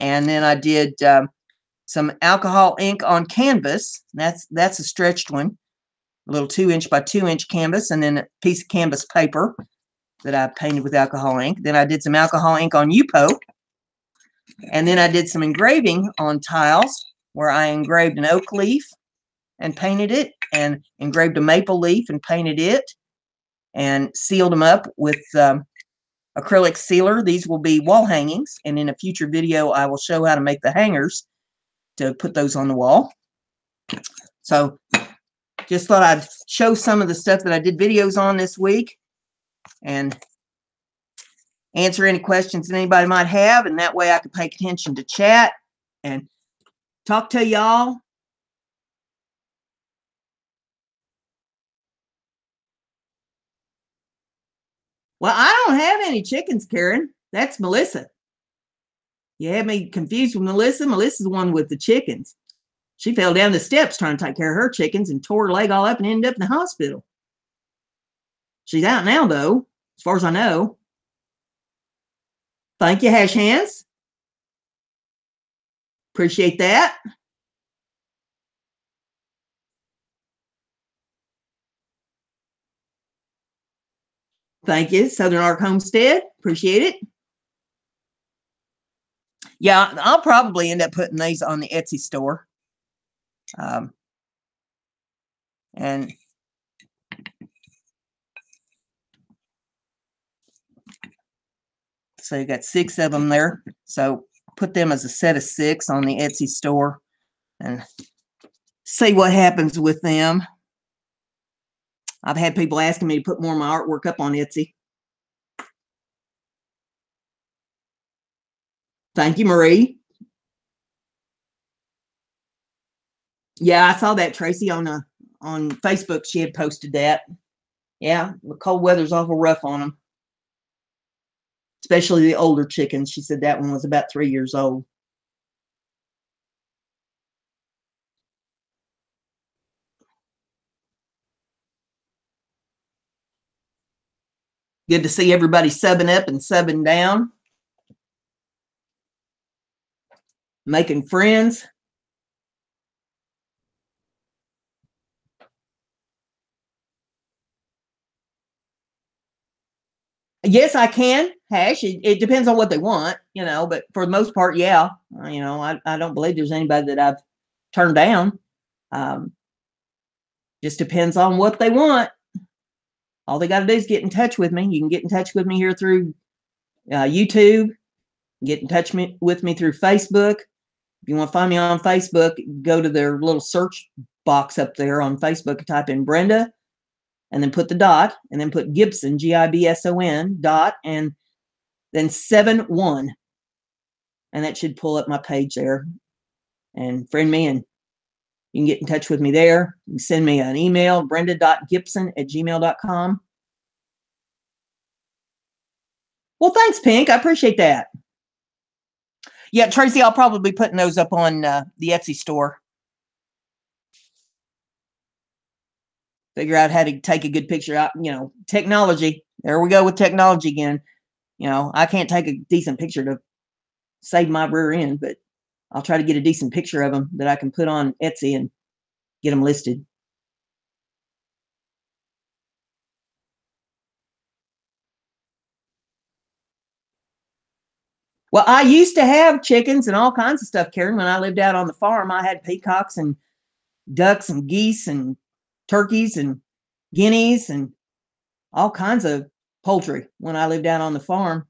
And then I did some alcohol ink on canvas. That's a stretched one, a little 2-inch by 2-inch canvas, and then a piece of canvas paper that I painted with alcohol ink. Then I did some alcohol ink on UPO, and then I did some engraving on tiles where I engraved an oak leaf and painted it, and engraved a maple leaf and painted it, and sealed them up with acrylic sealer. These will be wall hangings, and in a future video I will show how to make the hangers to put those on the wall. So just thought I'd show some of the stuff that I did videos on this week and answer any questions that anybody might have, and that way I could pay attention to chat and talk to y'all. Well, I don't have any chickens, Karen. That's Melissa. You had me confused with Melissa. Melissa's the one with the chickens. She fell down the steps trying to take care of her chickens and tore her leg all up and ended up in the hospital. She's out now, though, as far as I know. Thank you, Hash Hands. Appreciate that. Thank you, Southern Arc Homestead. Appreciate it. Yeah, I'll probably end up putting these on the Etsy store. And so you got 6 of them there. So put them as a set of 6 on the Etsy store and see what happens with them. I've had people asking me to put more of my artwork up on Etsy. Thank you, Marie. Yeah, I saw that, Tracy, on Facebook. She had posted that. Yeah, the cold weather's awful rough on them, especially the older chickens. She said that one was about 3 years old. Good to see everybody subbing up and subbing down, making friends. Yes, I can hash. It depends on what they want, you know, but for the most part, yeah. You know, I don't believe there's anybody that I've turned down. Just depends on what they want. All they got to do is get in touch with me. You can get in touch with me here through YouTube. Get in touch with me through Facebook. If you want to find me on Facebook, go to their little search box up there on Facebook and type in Brenda, and then put the dot, and then put Gibson, Gibson, dot, and then 71. And that should pull up my page there. And friend me, and you can get in touch with me there. You can send me an email, brenda.gibson@gmail.com. Well, thanks, Pink. I appreciate that. Yeah, Tracy, I'll probably be putting those up on the Etsy store. Figure out how to take a good picture out, you know, technology. There we go with technology again. You know, I can't take a decent picture to save my rear end, but I'll try to get a decent picture of them that I can put on Etsy and get them listed. Well, I used to have chickens and all kinds of stuff, Karen. When I lived out on the farm, I had peacocks and ducks and geese and turkeys and guineas and all kinds of poultry when I lived out on the farm,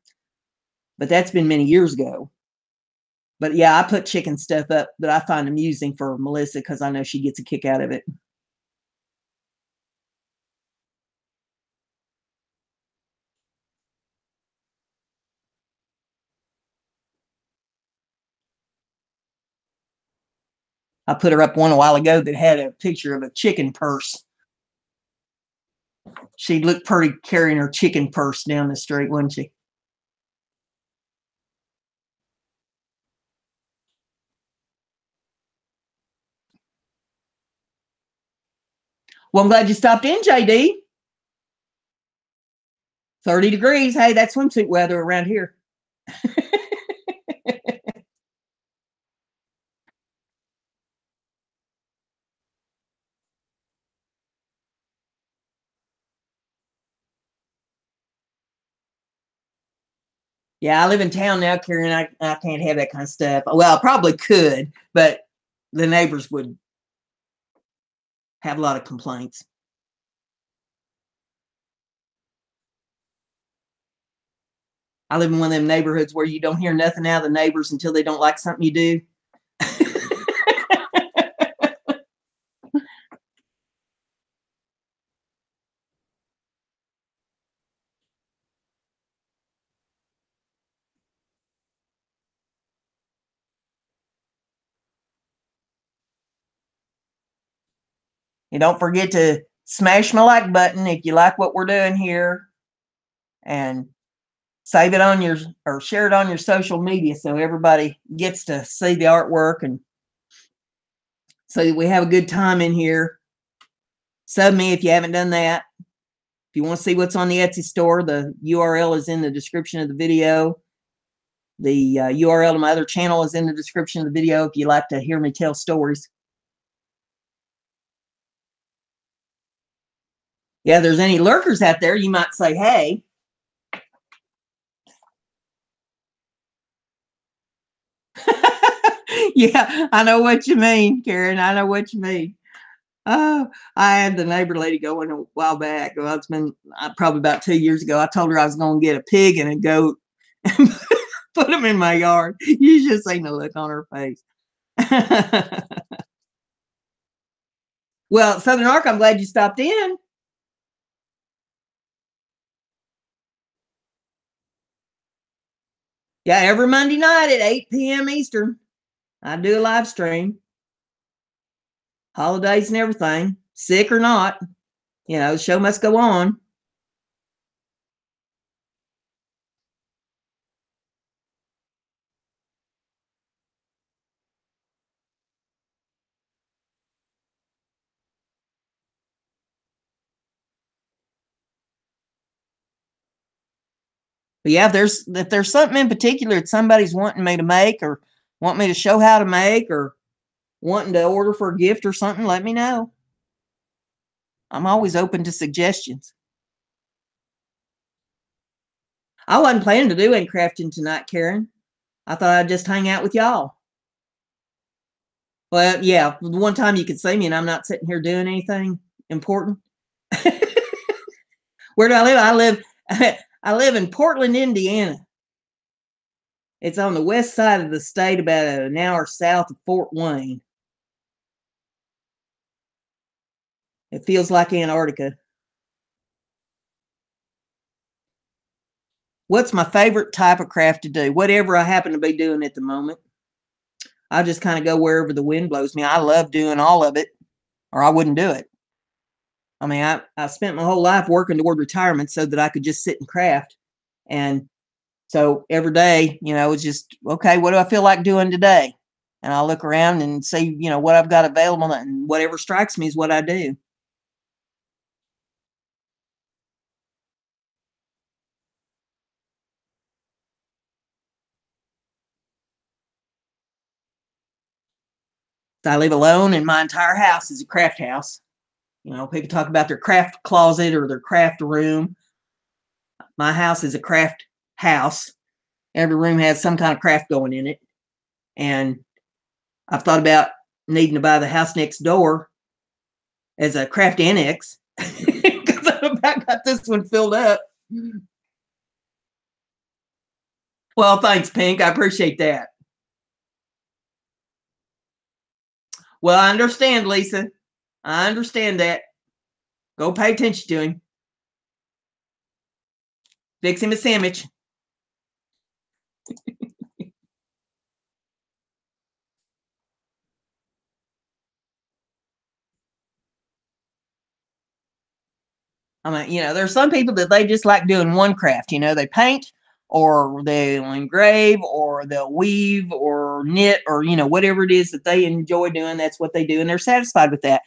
but that's been many years ago. But yeah, I put chicken stuff up that I find amusing for Melissa because I know she gets a kick out of it. I put her up one a while ago that had a picture of a chicken purse. She looked pretty carrying her chicken purse down the street, wasn't she? Well, I'm glad you stopped in, JD. 30 degrees. Hey, that's swimsuit weather around here. Yeah, I live in town now, Karen. I can't have that kind of stuff. Well, I probably could, but the neighbors would have a lot of complaints. I live in one of them neighborhoods where you don't hear nothing out of the neighbors until they don't like something you do. And don't forget to smash my like button if you like what we're doing here, and save it on your, or share it on your social media so everybody gets to see the artwork, and so we have a good time in here. Sub me if you haven't done that. If you want to see what's on the Etsy store, the URL is in the description of the video. The URL to my other channel is in the description of the video if you like to hear me tell stories. Yeah, if there's any lurkers out there, you might say, hey. Yeah, I know what you mean, Karen. I know what you mean. Oh, I had the neighbor lady going a while back. Well, it's been probably about 2 years ago. I told her I was going to get a pig and a goat and put them in my yard. You should see the look on her face. Well, Southern Arc, I'm glad you stopped in. Yeah, every Monday night at 8 p.m. Eastern, I do a live stream. Holidays and everything, sick or not, the show must go on. But yeah, if there's something in particular that somebody's wanting me to make, or want me to show how to make, or wanting to order for a gift or something, let me know. I'm always open to suggestions. I wasn't planning to do any crafting tonight, Karen. I thought I'd just hang out with y'all. Well, yeah, the one time you could see me and I'm not sitting here doing anything important. Where do I live? I live in Portland, Indiana. It's on the west side of the state, about an hour south of Fort Wayne. It feels like Antarctica. What's my favorite type of craft to do? Whatever I happen to be doing at the moment. I just kind of go wherever the wind blows me. I love doing all of it, or I wouldn't do it. I mean, I spent my whole life working toward retirement so that I could just sit and craft. And so every day, it's just, okay, what do I feel like doing today? And I'll look around and see, what I've got available, and whatever strikes me is what I do. I live alone, and my entire house is a craft house. People talk about their craft closet or their craft room. My house is a craft house. Every room has some kind of craft going in it. And I've thought about needing to buy the house next door as a craft annex because about got this one filled up. Well, thanks, Pink. I appreciate that. Well, I understand, Lisa. I understand that. Go pay attention to him. Fix him a sandwich. I mean, there's some people that they just like doing one craft. They paint, or they'll engrave, or they'll weave, or knit, or whatever it is that they enjoy doing. That's what they do, and they're satisfied with that.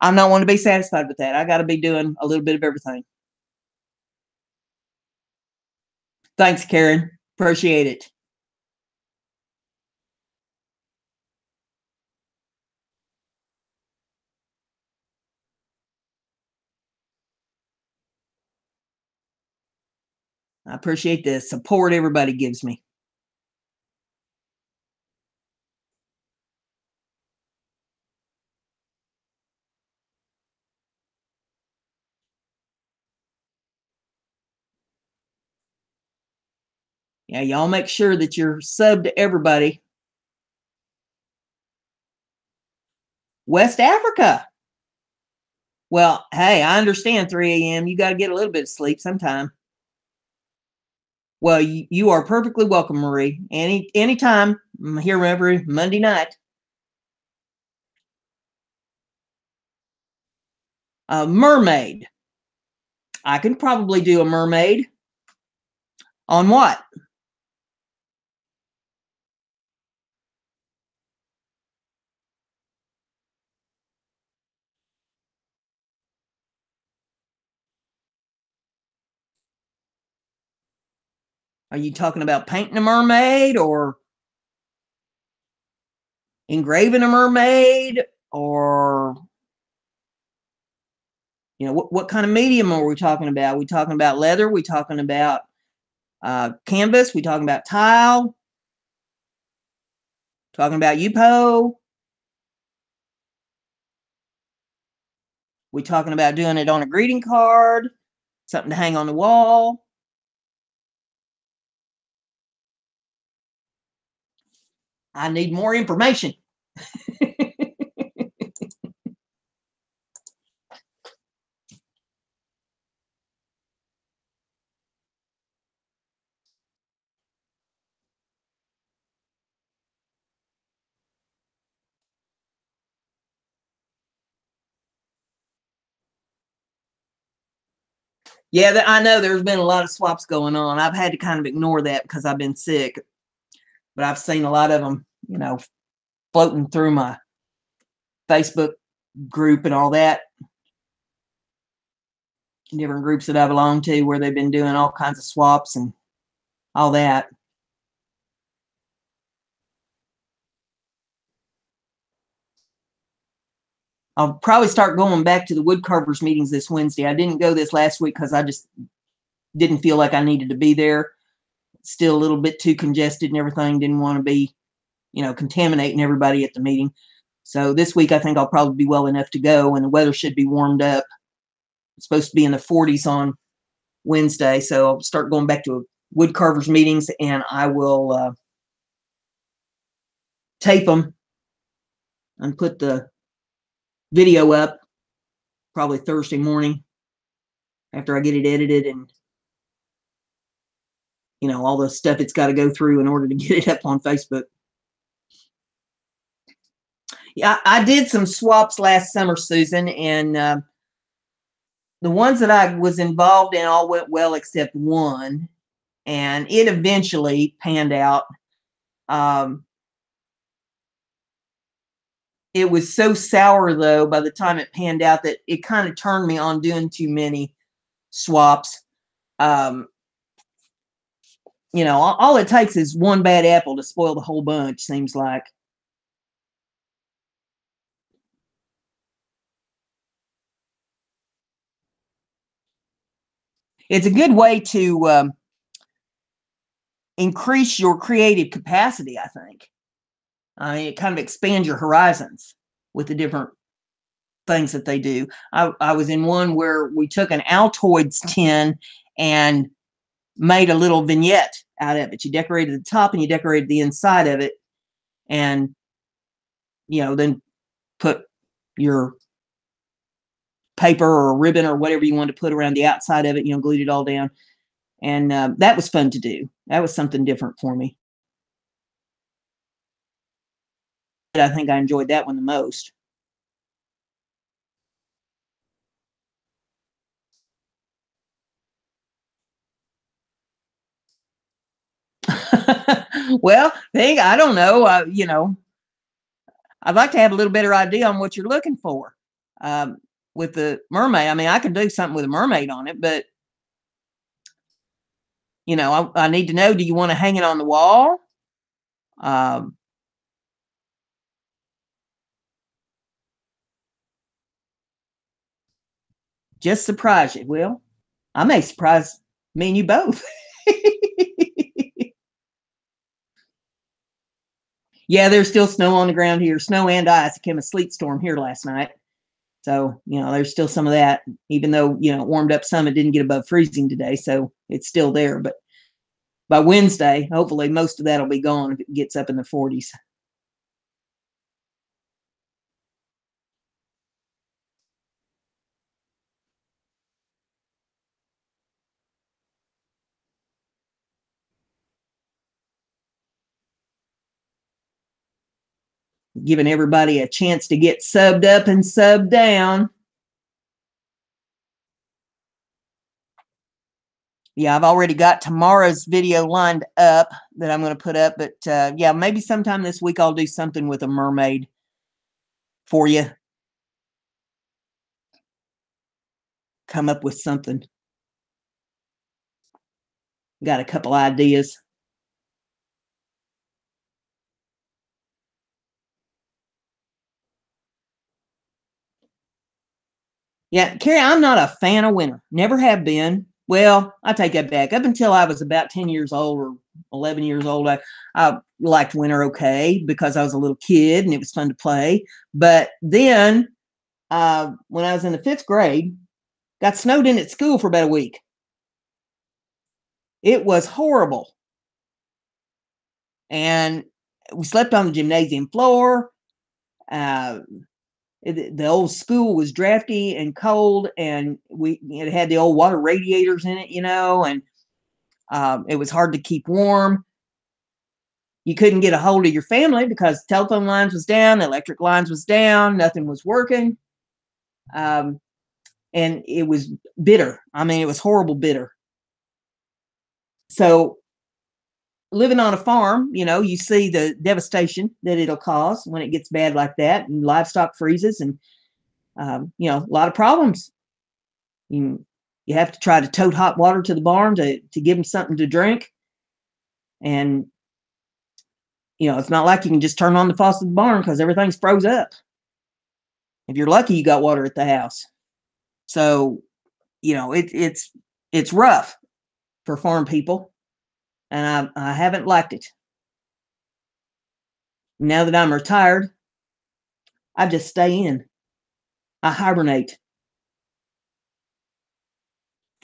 I'm not one to be satisfied with that. I got to be doing a little bit of everything. Thanks, Karen. Appreciate it. I appreciate the support everybody gives me. Yeah, y'all make sure that you're subbed to everybody. West Africa. Well, hey, I understand 3 a.m. You got to get a little bit of sleep sometime. Well, you are perfectly welcome, Marie. Anytime. I'm here every Monday night. Mermaid. I can probably do a mermaid. On what? Are you talking about painting a mermaid, or engraving a mermaid, or what kind of medium are we talking about? Are we talking about leather? Are we talking about canvas? Are we talking about tile? Talking about UPO? We talking about doing it on a greeting card? Something to hang on the wall? I need more information. Yeah, I know there's been a lot of swaps going on. I've had to kind of ignore that because I've been sick, but I've seen a lot of them, floating through my Facebook group and all that. Different groups that I belong to where they've been doing all kinds of swaps and all that. I'll probably start going back to the wood carvers meetings this Wednesday. I didn't go this last week because I just didn't feel like I needed to be there. Still a little bit too congested and everything. Didn't want to be, contaminating everybody at the meeting. So this week I think I'll probably be well enough to go, and the weather should be warmed up. It's supposed to be in the 40s on Wednesday, so I'll start going back to wood carvers meetings, and I will tape them and put the video up probably Thursday morning after I get it edited and all the stuff it's got to go through in order to get it up on Facebook. Yeah, I did some swaps last summer, Susan, and the ones that I was involved in all went well except one, and it eventually panned out. It was so sour, though, by the time it panned out that it kind of turned me on doing too many swaps. All it takes is one bad apple to spoil the whole bunch, seems like. It's a good way to increase your creative capacity, I think. I mean, it kind of expands your horizons with the different things that they do. I was in one where we took an Altoids tin and made a little vignette out of it. You decorated the top and you decorated the inside of it, and then put your paper or ribbon or whatever you wanted to put around the outside of it. Glued it all down, and that was fun to do. That was something different for me. I think I enjoyed that one the most. Well, I don't know. I'd like to have a little better idea on what you're looking for. Um, with the mermaid, I mean, I can do something with a mermaid on it, but I need to know: do you want to hang it on the wall? Um, just surprise you. Well, I may surprise me and you both. Yeah, there's still snow on the ground here. Snow and ice. It came a sleet storm here last night. So, there's still some of that, even though, it warmed up some. It didn't get above freezing today. So it's still there. But by Wednesday, hopefully most of that will be gone if it gets up in the 40s. Giving everybody a chance to get subbed up and subbed down. Yeah, I've already got tomorrow's video lined up that I'm going to put up. But yeah, maybe sometime this week I'll do something with a mermaid for you. Come up with something. Got a couple ideas. Yeah, Carrie, I'm not a fan of winter. Never have been. Well, I take that back. Up until I was about 10 years old or 11 years old, I liked winter okay because I was a little kid and it was fun to play. But then when I was in the 5th grade, got snowed in at school for about a week. It was horrible. And we slept on the gymnasium floor. Uh, the old school was drafty and cold, and it had the old water radiators in it, and it was hard to keep warm. You couldn't get a hold of your family because telephone lines was down, the electric lines was down, nothing was working. And it was bitter. I mean, it was horrible bitter. So living on a farm, you see the devastation that it'll cause when it gets bad like that, and livestock freezes, and a lot of problems. You have to try to tote hot water to the barn to give them something to drink. And, it's not like you can just turn on the faucet of the barn because everything's froze up. If you're lucky, you got water at the house. So, it's rough for farm people. And I haven't liked it. Now that I'm retired, I just stay in. I hibernate.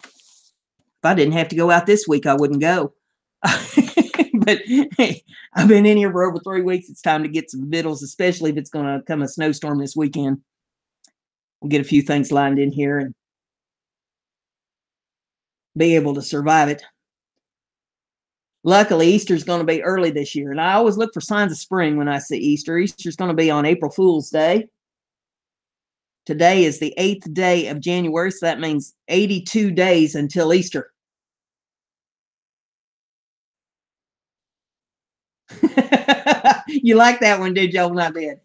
If I didn't have to go out this week, I wouldn't go. But hey, I've been in here for over 3 weeks. It's time to get some victuals, especially if it's going to come a snowstorm this weekend. We'll get a few things lined in here and be able to survive it. Luckily, Easter's going to be early this year, and I always look for signs of spring when I see Easter. Easter's going to be on April Fool's Day. Today is the 8th day of January, so that means 82 days until Easter. You like that one, did you? Oh, I did.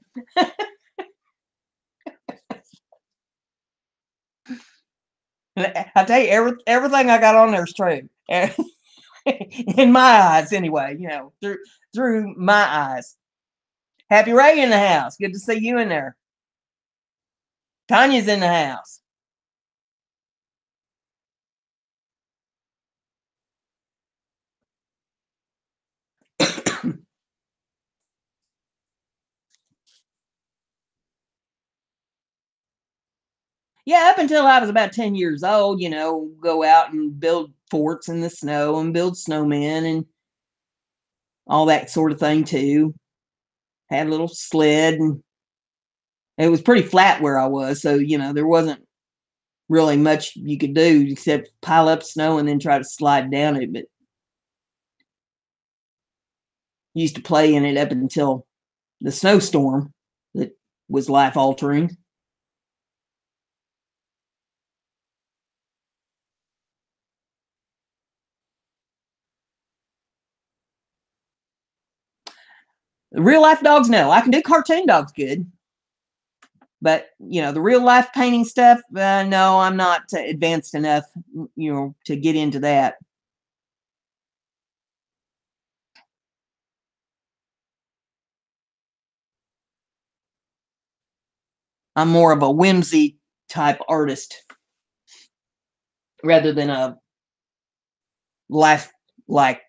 I tell you, everything I got on there is true. In my eyes, anyway, through my eyes. Happy Ray in the house. Good to see you in there. Tanya's in the house. Yeah, up until I was about 10 years old, go out and build forts in the snow and build snowmen and all that sort of thing too. Had a little sled, and it was pretty flat where I was, so there wasn't really much you could do except pile up snow and then try to slide down it. But used to play in it up until the snowstorm that was life altering. Real life dogs, no. I can do cartoon dogs good. But the real life painting stuff, no, I'm not advanced enough, to get into that. I'm more of a whimsy type artist rather than a life like.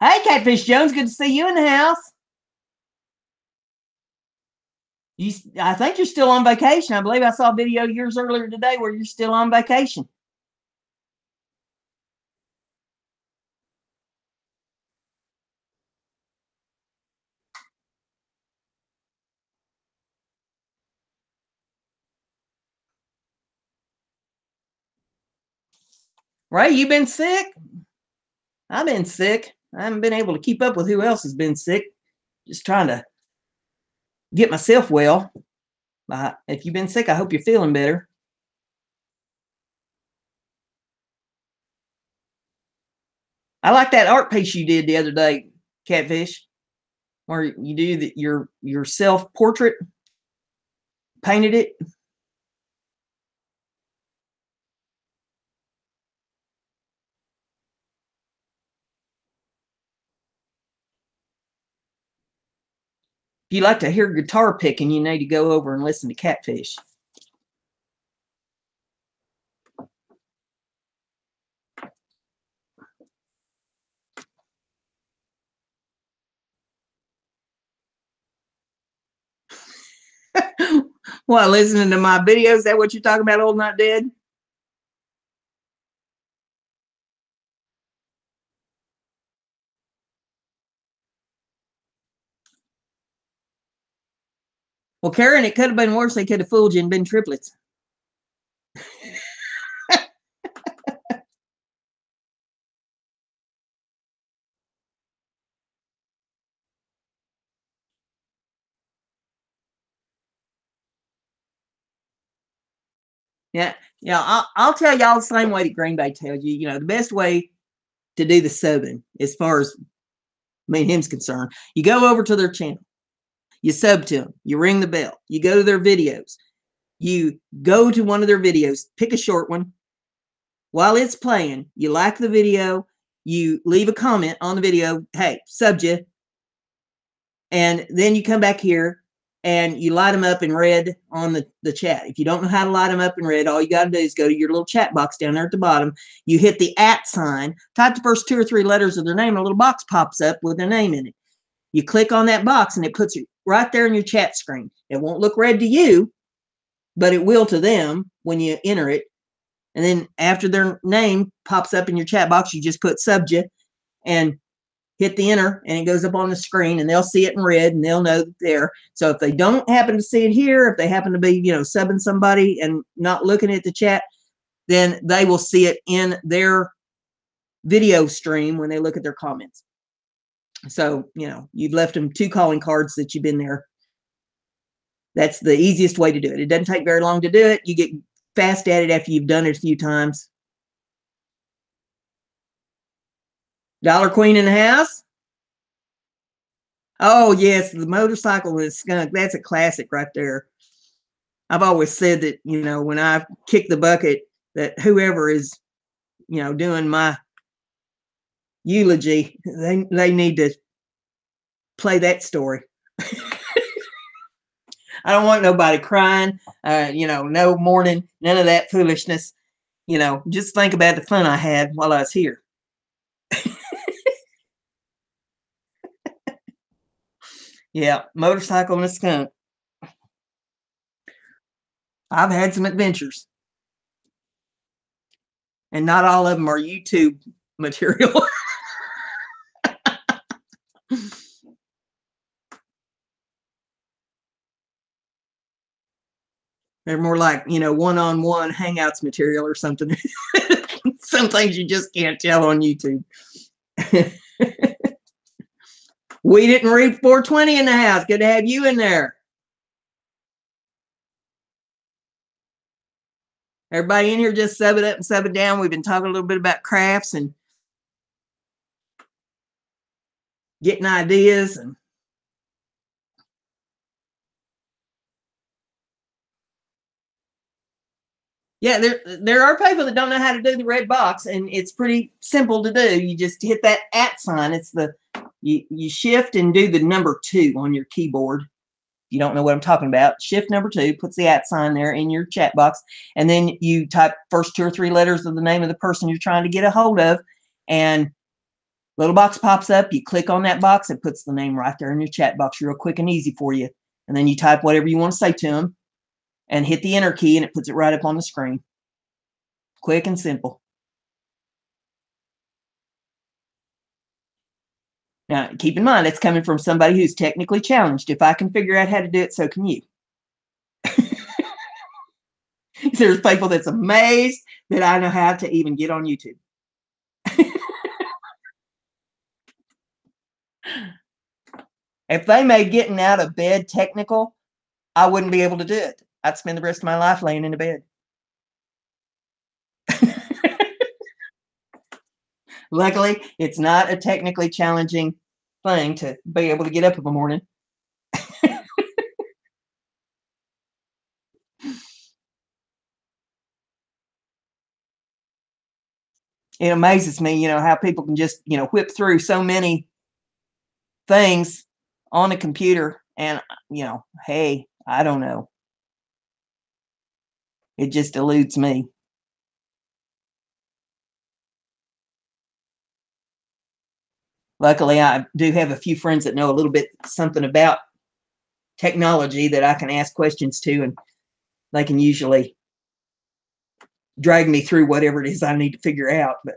Hey, Catfish Jones, good to see you in the house. I think you're still on vacation. I believe I saw a video yours earlier today where you're still on vacation. Ray, you been sick? I've been sick. I haven't been able to keep up with who else has been sick. Just trying to get myself well. If you've been sick, I hope you're feeling better. I like that art piece you did the other day, Catfish, where you do your self portrait, painted it. If you like to hear guitar picking, you need to go over and listen to Catfish. What, listening to my videos? Is that what you're talking about, Old Not Dead? Well, Karen, it could have been worse. They could have fooled you and been triplets. Yeah, I'll tell y'all the same way that Green Bay tells you. The best way to do the subbing, as far as me and him's concerned, you go over to their channel, you sub to them, you ring the bell, you go to their videos, you go to one of their videos, pick a short one. While it's playing, you like the video, you leave a comment on the video, hey, subbed you, and then you come back here and you light them up in red on the chat. If you don't know how to light them up in red, all you got to do is go to your little chat box down there at the bottom. You hit the @ sign, type the first 2 or 3 letters of their name, and a little box pops up with their name in it. You click on that box and it puts it right there in your chat screen. It won't look red to you, but it will to them when you enter it. And then after their name pops up in your chat box, you just put subject and hit the enter, and it goes up on the screen, and they'll see it in red, and they'll know that there. So if they don't happen to see it here, if they happen to be, subbing somebody and not looking at the chat, then they will see it in their video stream when they look at their comments. So, you've left them 2 calling cards that you've been there. That's the easiest way to do it. It doesn't take very long to do it. You get fast at it after you've done it a few times. Dollar Queen in the house. Oh, yes, the motorcycle and the skunk. That's a classic right there. I've always said that, when I kick the bucket, that whoever is, doing my eulogy, they need to play that story. I don't want nobody crying, no mourning, none of that foolishness. Just think about the fun I had while I was here. Yeah, motorcycle and a skunk. I've had some adventures, and not all of them are YouTube material. They're more like, one-on-one hangouts material or something. Some things you just can't tell on YouTube. We didn't read 420 in the house. Good to have you in there. Everybody in here just sub it up and sub it down. We've been talking a little bit about crafts and getting ideas. And yeah, there are people that don't know how to do the red box, and it's pretty simple to do. You just hit that @ sign. It's you shift and do the number 2 on your keyboard. You don't know what I'm talking about. Shift number 2 puts the @ sign there in your chat box, and then you type first 2 or 3 letters of the name of the person you're trying to get a hold of, and little box pops up. You click on that box, it puts the name right there in your chat box, real quick and easy for you. And then you type whatever you want to say to them and hit the enter key, and it puts it right up on the screen. Quick and simple. Now, keep in mind, it's coming from somebody who's technically challenged. If I can figure out how to do it, so can you. There's people that's amazed that I know how to even get on YouTube. If they made getting out of bed technical, I wouldn't be able to do it. I'd spend the rest of my life laying in the bed. Luckily, it's not a technically challenging thing to be able to get up in the morning. It amazes me, how people can just, whip through so many things on a computer, and, hey, I don't know. It just eludes me. Luckily, I do have a few friends that know a little bit something about technology that I can ask questions to, and they can usually drag me through whatever it is I need to figure out. But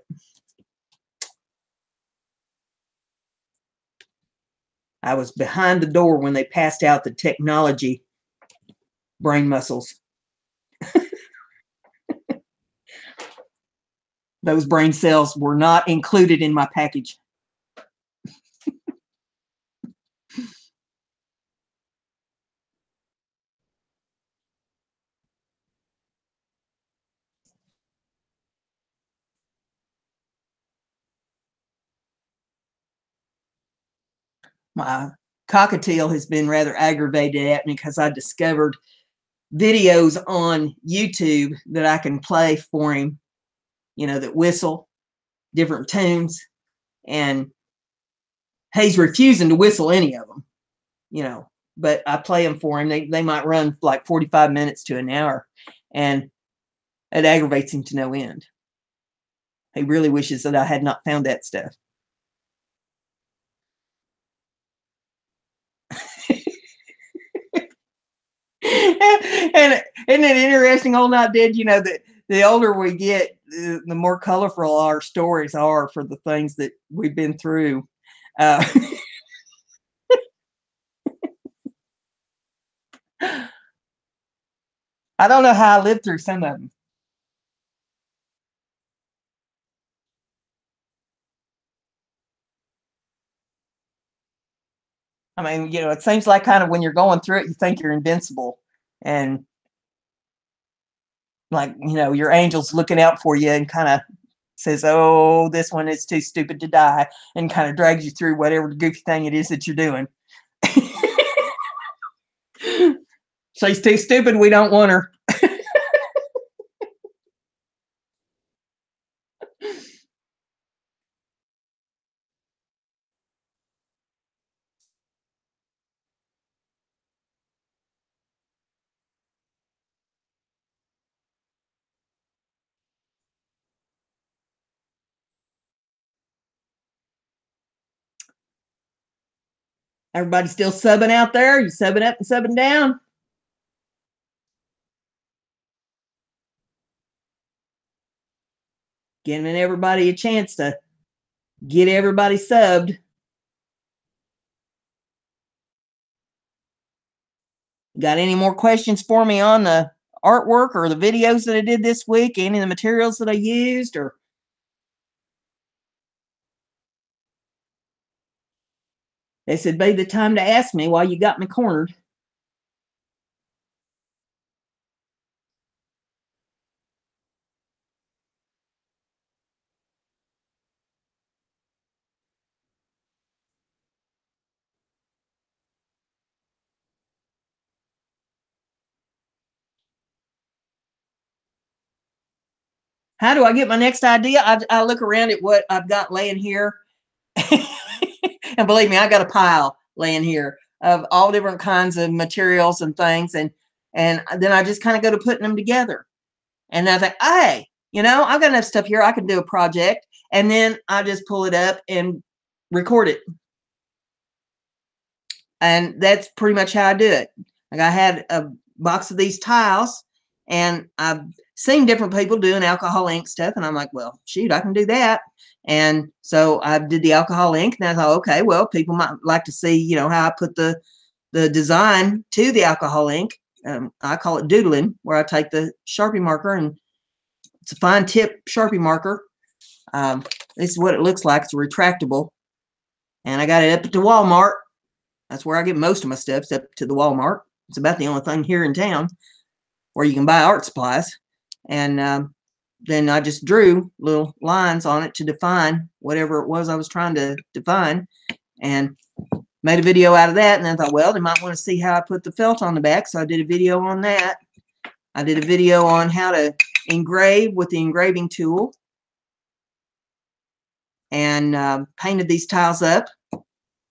I was behind the door when they passed out the technology brain muscles. Those brain cells were not included in my package. My cockatiel has been rather aggravated at me because I discovered videos on YouTube that I can play for him, that whistle different tunes, and he's refusing to whistle any of them, but I play them for him. They might run like 45 minutes to an hour, and it aggravates him to no end. He really wishes that I had not found that stuff. And isn't it interesting, old night did, that the older we get, the more colorful our stories are for the things that we've been through. I don't know how I lived through some of them. I mean, it seems like kind of when you're going through it, you think you're invincible, and like, your angel's looking out for you and kind of says, oh, this one is too stupid to die, and kind of drags you through whatever goofy thing it is that you're doing. She's too stupid, we don't want her. Everybody still subbing out there? You subbing up and subbing down? Giving everybody a chance to get everybody subbed. Got any more questions for me on the artwork or the videos that I did this week? Any of the materials that I used? Or they said, be the time to ask me while you got me cornered. How do I get my next idea? I look around at what I've got laying here. And believe me, I got a pile laying here of all different kinds of materials and things. And then I just kind of go to putting them together. And I think, hey, you know, I've got enough stuff here. I can do a project. And then I just pull it up and record it. And that's pretty much how I do it. Like I had a box of these tiles, and I've seen different people doing alcohol ink stuff. And I'm like, well, shoot, I can do that. And so I did the alcohol ink, and I thought, okay, well, people might like to see, you know, how I put the design to the alcohol ink. I call it doodling, where I take the Sharpie marker, and it's a fine tip Sharpie marker. This is what it looks like. It's retractable. And I got it up to Walmart. That's where I get most of my stuff, up to the Walmart. It's about the only thing here in town where you can buy art supplies. And then I just drew little lines on it to define whatever it was I was trying to define, and made a video out of that. And I thought, well, they might want to see how I put the felt on the back. So I did a video on that. I did a video on how to engrave with the engraving tool, and painted these tiles up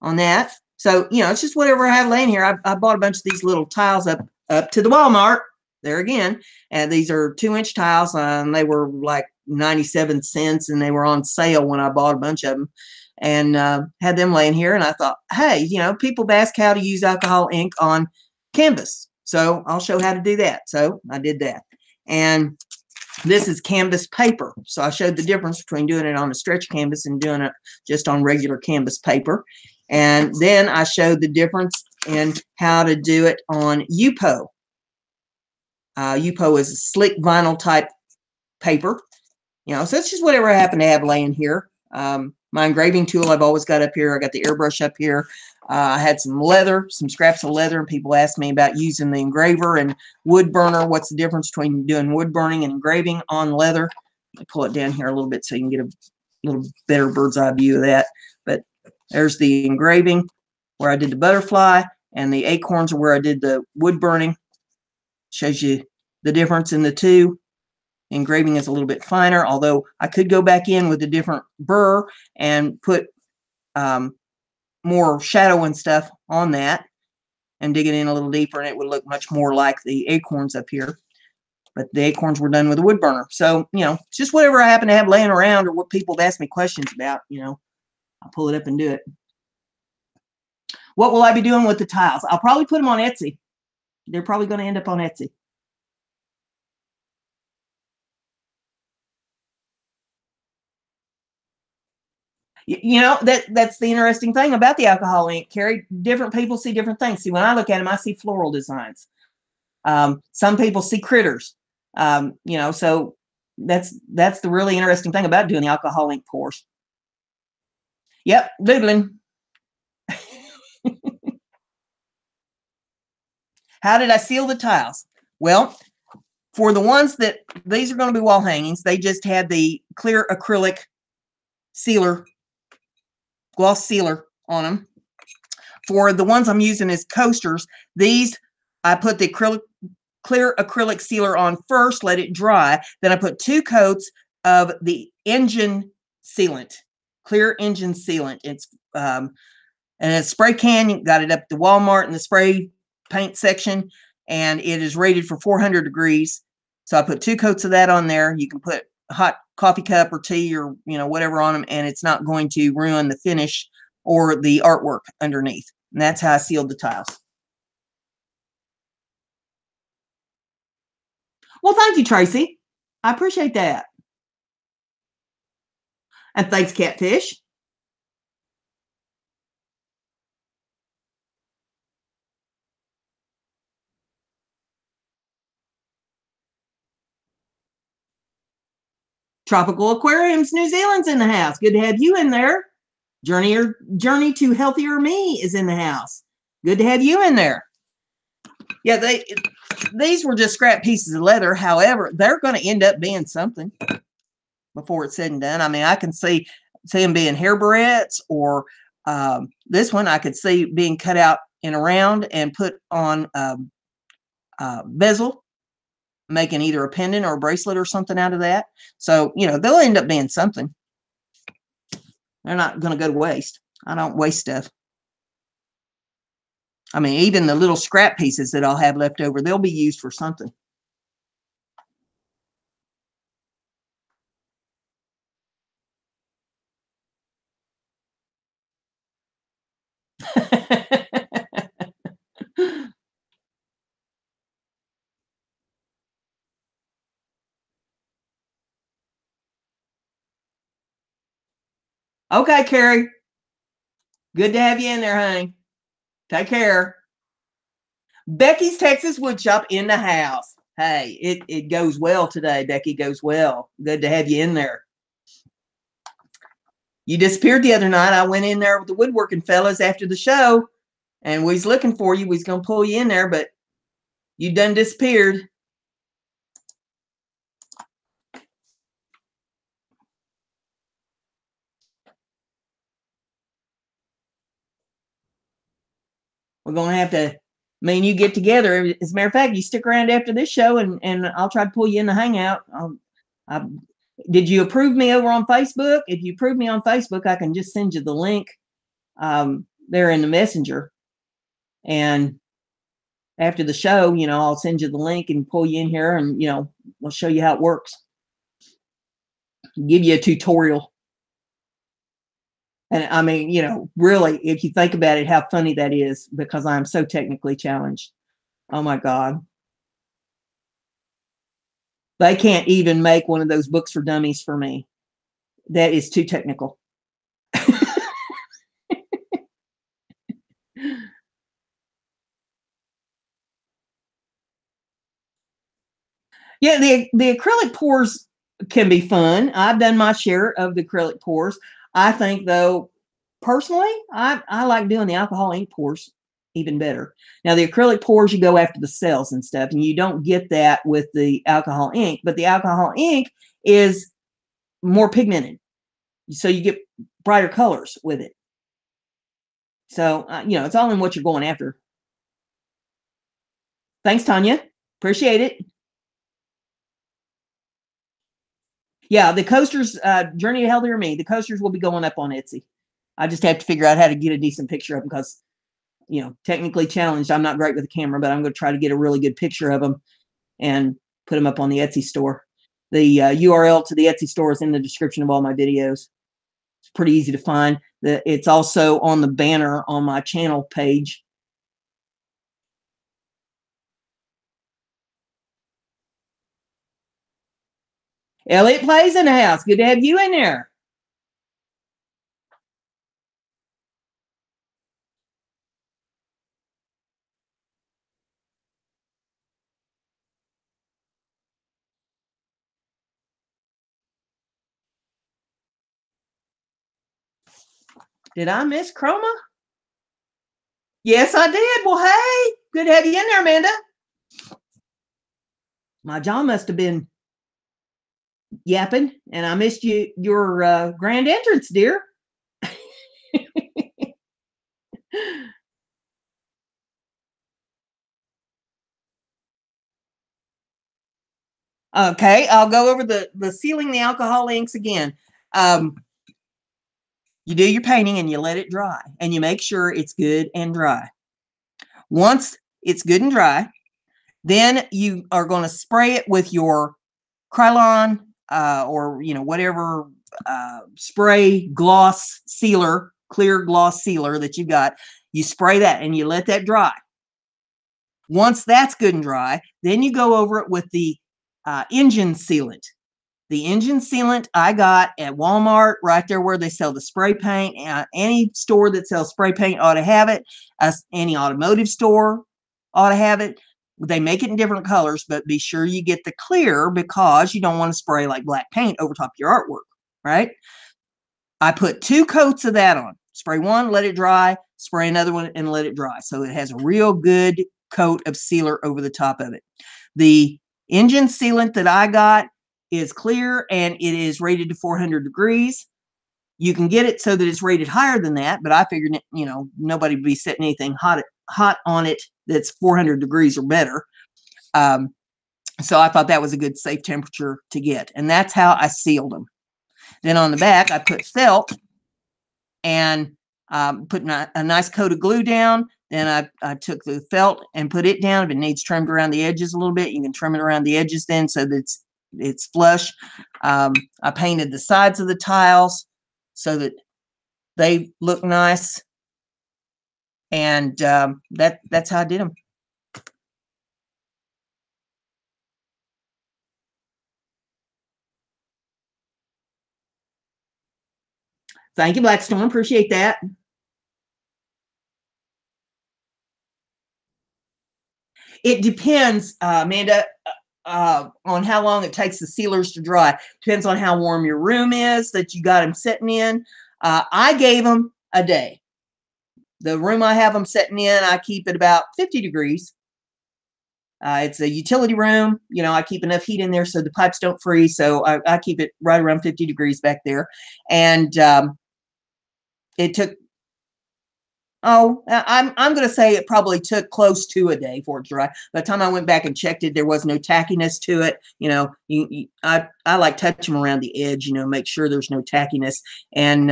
on that. So, you know, it's just whatever I have laying here. I bought a bunch of these little tiles up to the Walmart. There again. And these are 2-inch tiles. And they were like 97 cents. And they were on sale when I bought a bunch of them. And had them laying here. And I thought, hey, you know, people ask how to use alcohol ink on canvas. So I'll show how to do that. So I did that. And this is canvas paper. So I showed the difference between doing it on a stretch canvas and doing it just on regular canvas paper. And then I showed the difference in how to do it on UPO. UPO is a slick vinyl type paper. You know, so it's just whatever I happen to have laying here. My engraving tool I've always got up here. I got the airbrush up here. I had some leather, some scraps of leather, and people asked me about using the engraver and wood burner. What's the difference between doing wood burning and engraving on leather? Let me pull it down here a little bit so you can get a little better bird's eye view of that. But there's the engraving where I did the butterfly, and the acorns are where I did the wood burning. Shows you the difference in the two. Engraving is a little bit finer, although I could go back in with a different burr and put more shadow and stuff on that and dig it in a little deeper, and it would look much more like the acorns up here. But the acorns were done with a wood burner. So, you know, it's just whatever I happen to have laying around or what people have asked me questions about, you know, I'll pull it up and do it. What will I be doing with the tiles? I'll probably put them on Etsy. They're probably going to end up on Etsy. You know, that's the interesting thing about the alcohol ink, Carrie. Different people see different things. See, when I look at them, I see floral designs. Some people see critters. You know, so that's the really interesting thing about doing the alcohol ink pours. Yep, doodling. How did I seal the tiles? Well, for the ones that these are going to be wall hangings, they just had the clear acrylic sealer, gloss sealer on them. For the ones I'm using as coasters, these I put the clear acrylic sealer on first, let it dry. Then I put 2 coats of the engine sealant, clear engine sealant. It's and a spray can. You got it up at the Walmart in the spray paint section, and it is rated for 400 degrees. So I put 2 coats of that on there. You can put a hot coffee cup or tea or, you know, whatever on them, and it's not going to ruin the finish or the artwork underneath. And that's how I sealed the tiles. Well, thank you, Tracy. I appreciate that. And thanks, Catfish. Tropical Aquariums New Zealand's in the house. Good to have you in there. Journey to Healthier Me is in the house. Good to have you in there. Yeah, these were just scrap pieces of leather. However, they're going to end up being something before it's said and done. I mean, I can see them being hair barrettes, or this one I could see being cut out in a round and put on bezel, making either a pendant or a bracelet or something out of that. So, you know, they'll end up being something. They're not going to go to waste. I don't waste stuff. I mean, even the little scrap pieces that I'll have left over, they'll be used for something. Okay, Carrie. Good to have you in there, honey. Take care. Becky's Texas Woodshop in the house. Hey, it goes well today. Becky, goes well. Good to have you in there. You disappeared the other night. I went in there with the woodworking fellas after the show, and we was looking for you. We was going to pull you in there, but you done disappeared. We're going to have to, me and you get together. As a matter of fact, you stick around after this show, and I'll try to pull you in the hangout. Did you approve me over on Facebook? If you approve me on Facebook, I can just send you the link there in the messenger. And after the show, you know, I'll send you the link and pull you in here, and, you know, we'll show you how it works. Give you a tutorial. And I mean, you know, really, if you think about it, how funny that is, because I'm so technically challenged. Oh my God. They can't even make one of those books for dummies for me. That is too technical. Yeah, the acrylic pours can be fun. I've done my share of the acrylic pours. I think, though, personally, I like doing the alcohol ink pours even better. Now, the acrylic pours, you go after the cells and stuff, and you don't get that with the alcohol ink, but the alcohol ink is more pigmented, so you get brighter colors with it. So, you know, it's all in what you're going after. Thanks, Tanya. Appreciate it. Yeah, the coasters, Journey to Healthier Me, the coasters will be going up on Etsy. I just have to figure out how to get a decent picture of them because, you know, technically challenged. I'm not great with the camera, but I'm going to try to get a really good picture of them and put them up on the Etsy store. The URL to the Etsy store is in the description of all my videos. It's pretty easy to find. It's also on the banner on my channel page. Elliot Plays in the house. Good to have you in there. Did I miss Chroma? Yes, I did. Well, hey, good to have you in there, Amanda. My jaw must have been yapping, and I missed your grand entrance, dear. Okay, I'll go over the sealing the alcohol inks again. You do your painting and you let it dry, and you make sure it's good and dry. Once it's good and dry, then you are going to spray it with your Krylon or, you know, whatever spray gloss sealer, clear gloss sealer that you got. You spray that and you let that dry. Once that's good and dry, then you go over it with the engine sealant. The engine sealant I got at Walmart, right there where they sell the spray paint. Any store that sells spray paint ought to have it. Any automotive store ought to have it. They make it in different colors, but be sure you get the clear because you don't want to spray like black paint over top of your artwork, right? I put 2 coats of that on. Spray one, let it dry. Spray another one and let it dry. So it has a real good coat of sealer over the top of it. The engine sealant that I got is clear and it is rated to 400 degrees. You can get it so that it's rated higher than that, but I figured, you know, nobody would be setting anything hot on it that's 400 degrees or better. So I thought that was a good safe temperature to get. And that's how I sealed them. Then on the back, I put felt and put a nice coat of glue down. Then I took the felt and put it down. If it needs trimmed around the edges a little bit, you can trim it around the edges then so that it's flush. I painted the sides of the tiles so that they look nice. And that's how I did them. Thank you, Blackstone. Appreciate that. It depends, Amanda, on how long it takes the sealers to dry. Depends on how warm your room is that you got them sitting in. I gave them a day. The room I have them sitting in, I keep at about 50 degrees. It's a utility room. You know, I keep enough heat in there so the pipes don't freeze. So I keep it right around 50 degrees back there. And it took, I'm going to say it probably took close to a day for it to dry. By the time I went back and checked it, there was no tackiness to it. You know, I like touch them around the edge, you know, make sure there's no tackiness. And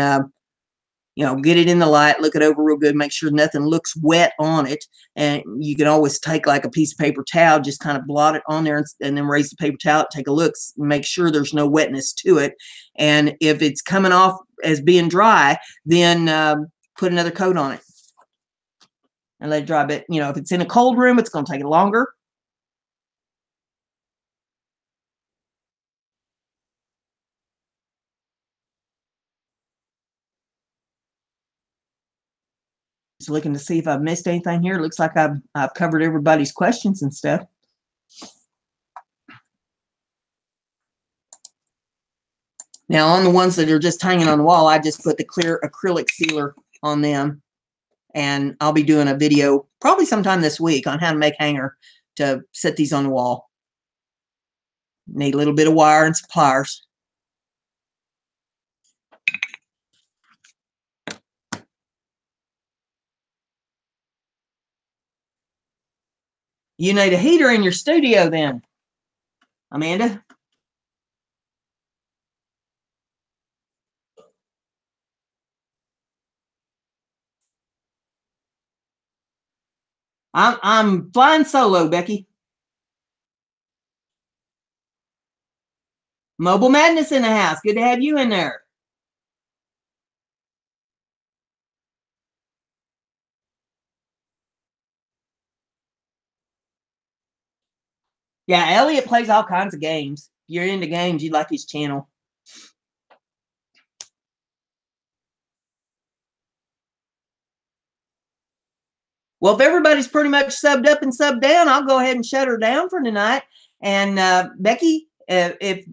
you know, get it in the light, look it over real good, make sure nothing looks wet on it. And you can always take like a piece of paper towel, just kind of blot it on there and then raise the paper towel, take a look, make sure there's no wetness to it. And if it's coming off as being dry, then put another coat on it and let it dry. But, you know, if it's in a cold room, it's going to take it longer. Just looking to see if I've missed anything here. It looks like I've covered everybody's questions and stuff. Now, on the ones that are just hanging on the wall, I just put the clear acrylic sealer on them. And I'll be doing a video probably sometime this week on how to make hanger to set these on the wall. Need a little bit of wire and some pliers. You need a heater in your studio then, Amanda. I'm flying solo, Becky. Mobile Madness in the house. Good to have you in there. Yeah, Elliot plays all kinds of games. If you're into games, you'd like his channel. Well, if everybody's pretty much subbed up and subbed down, I'll go ahead and shut her down for tonight. And Becky, if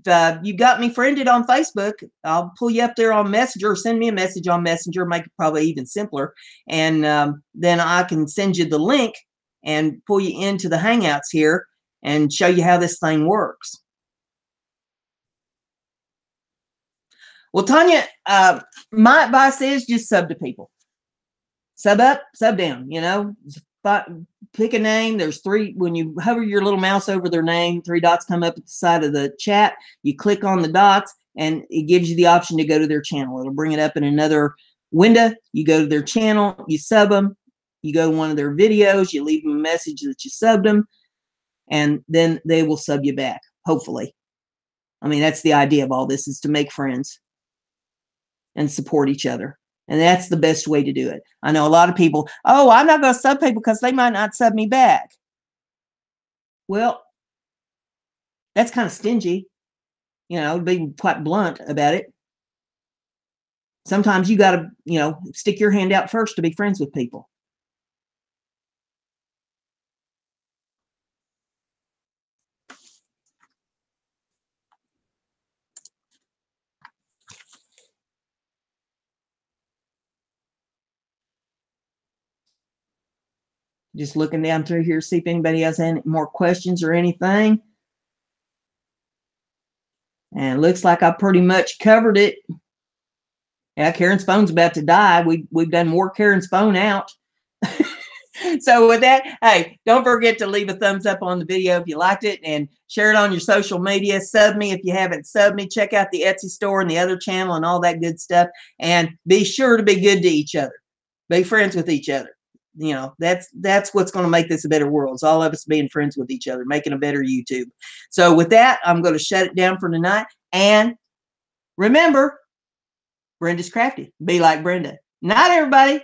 you got me friended on Facebook, I'll pull you up there on Messenger, or send me a message on Messenger, make it probably even simpler. And then I can send you the link and pull you into the Hangouts here and show you how this thing works. Well, Tanya, my advice is just sub to people. Sub up, sub down, you know, pick a name. There's 3, when you hover your little mouse over their name, 3 dots come up at the side of the chat. You click on the dots and it gives you the option to go to their channel. It'll bring it up in another window. You go to their channel, you sub them, you go to one of their videos, you leave them a message that you subbed them, and then they will sub you back, hopefully. I mean, that's the idea of all this, is to make friends and support each other And that's the best way to do it. I know a lot of people, oh, I'm not going to sub people because they might not sub me back. Well, that's kind of stingy, you know, be quite blunt about it. Sometimes you got to, you know, stick your hand out first to be friends with people. Just looking down through here, see if anybody has any more questions or anything. And it looks like I pretty much covered it. Yeah, Karen's phone's about to die. We've done more Karen's phone out. So with that, hey, don't forget to leave a thumbs up on the video if you liked it and share it on your social media. Sub me if you haven't subbed me. Check out the Etsy store and the other channel and all that good stuff. And be sure to be good to each other. Be friends with each other. You know, that's what's going to make this a better world. It's all of us being friends with each other, making a better YouTube. So with that, I'm going to shut it down for tonight. And remember, Brenda's crafty. Be like Brenda. Night, everybody.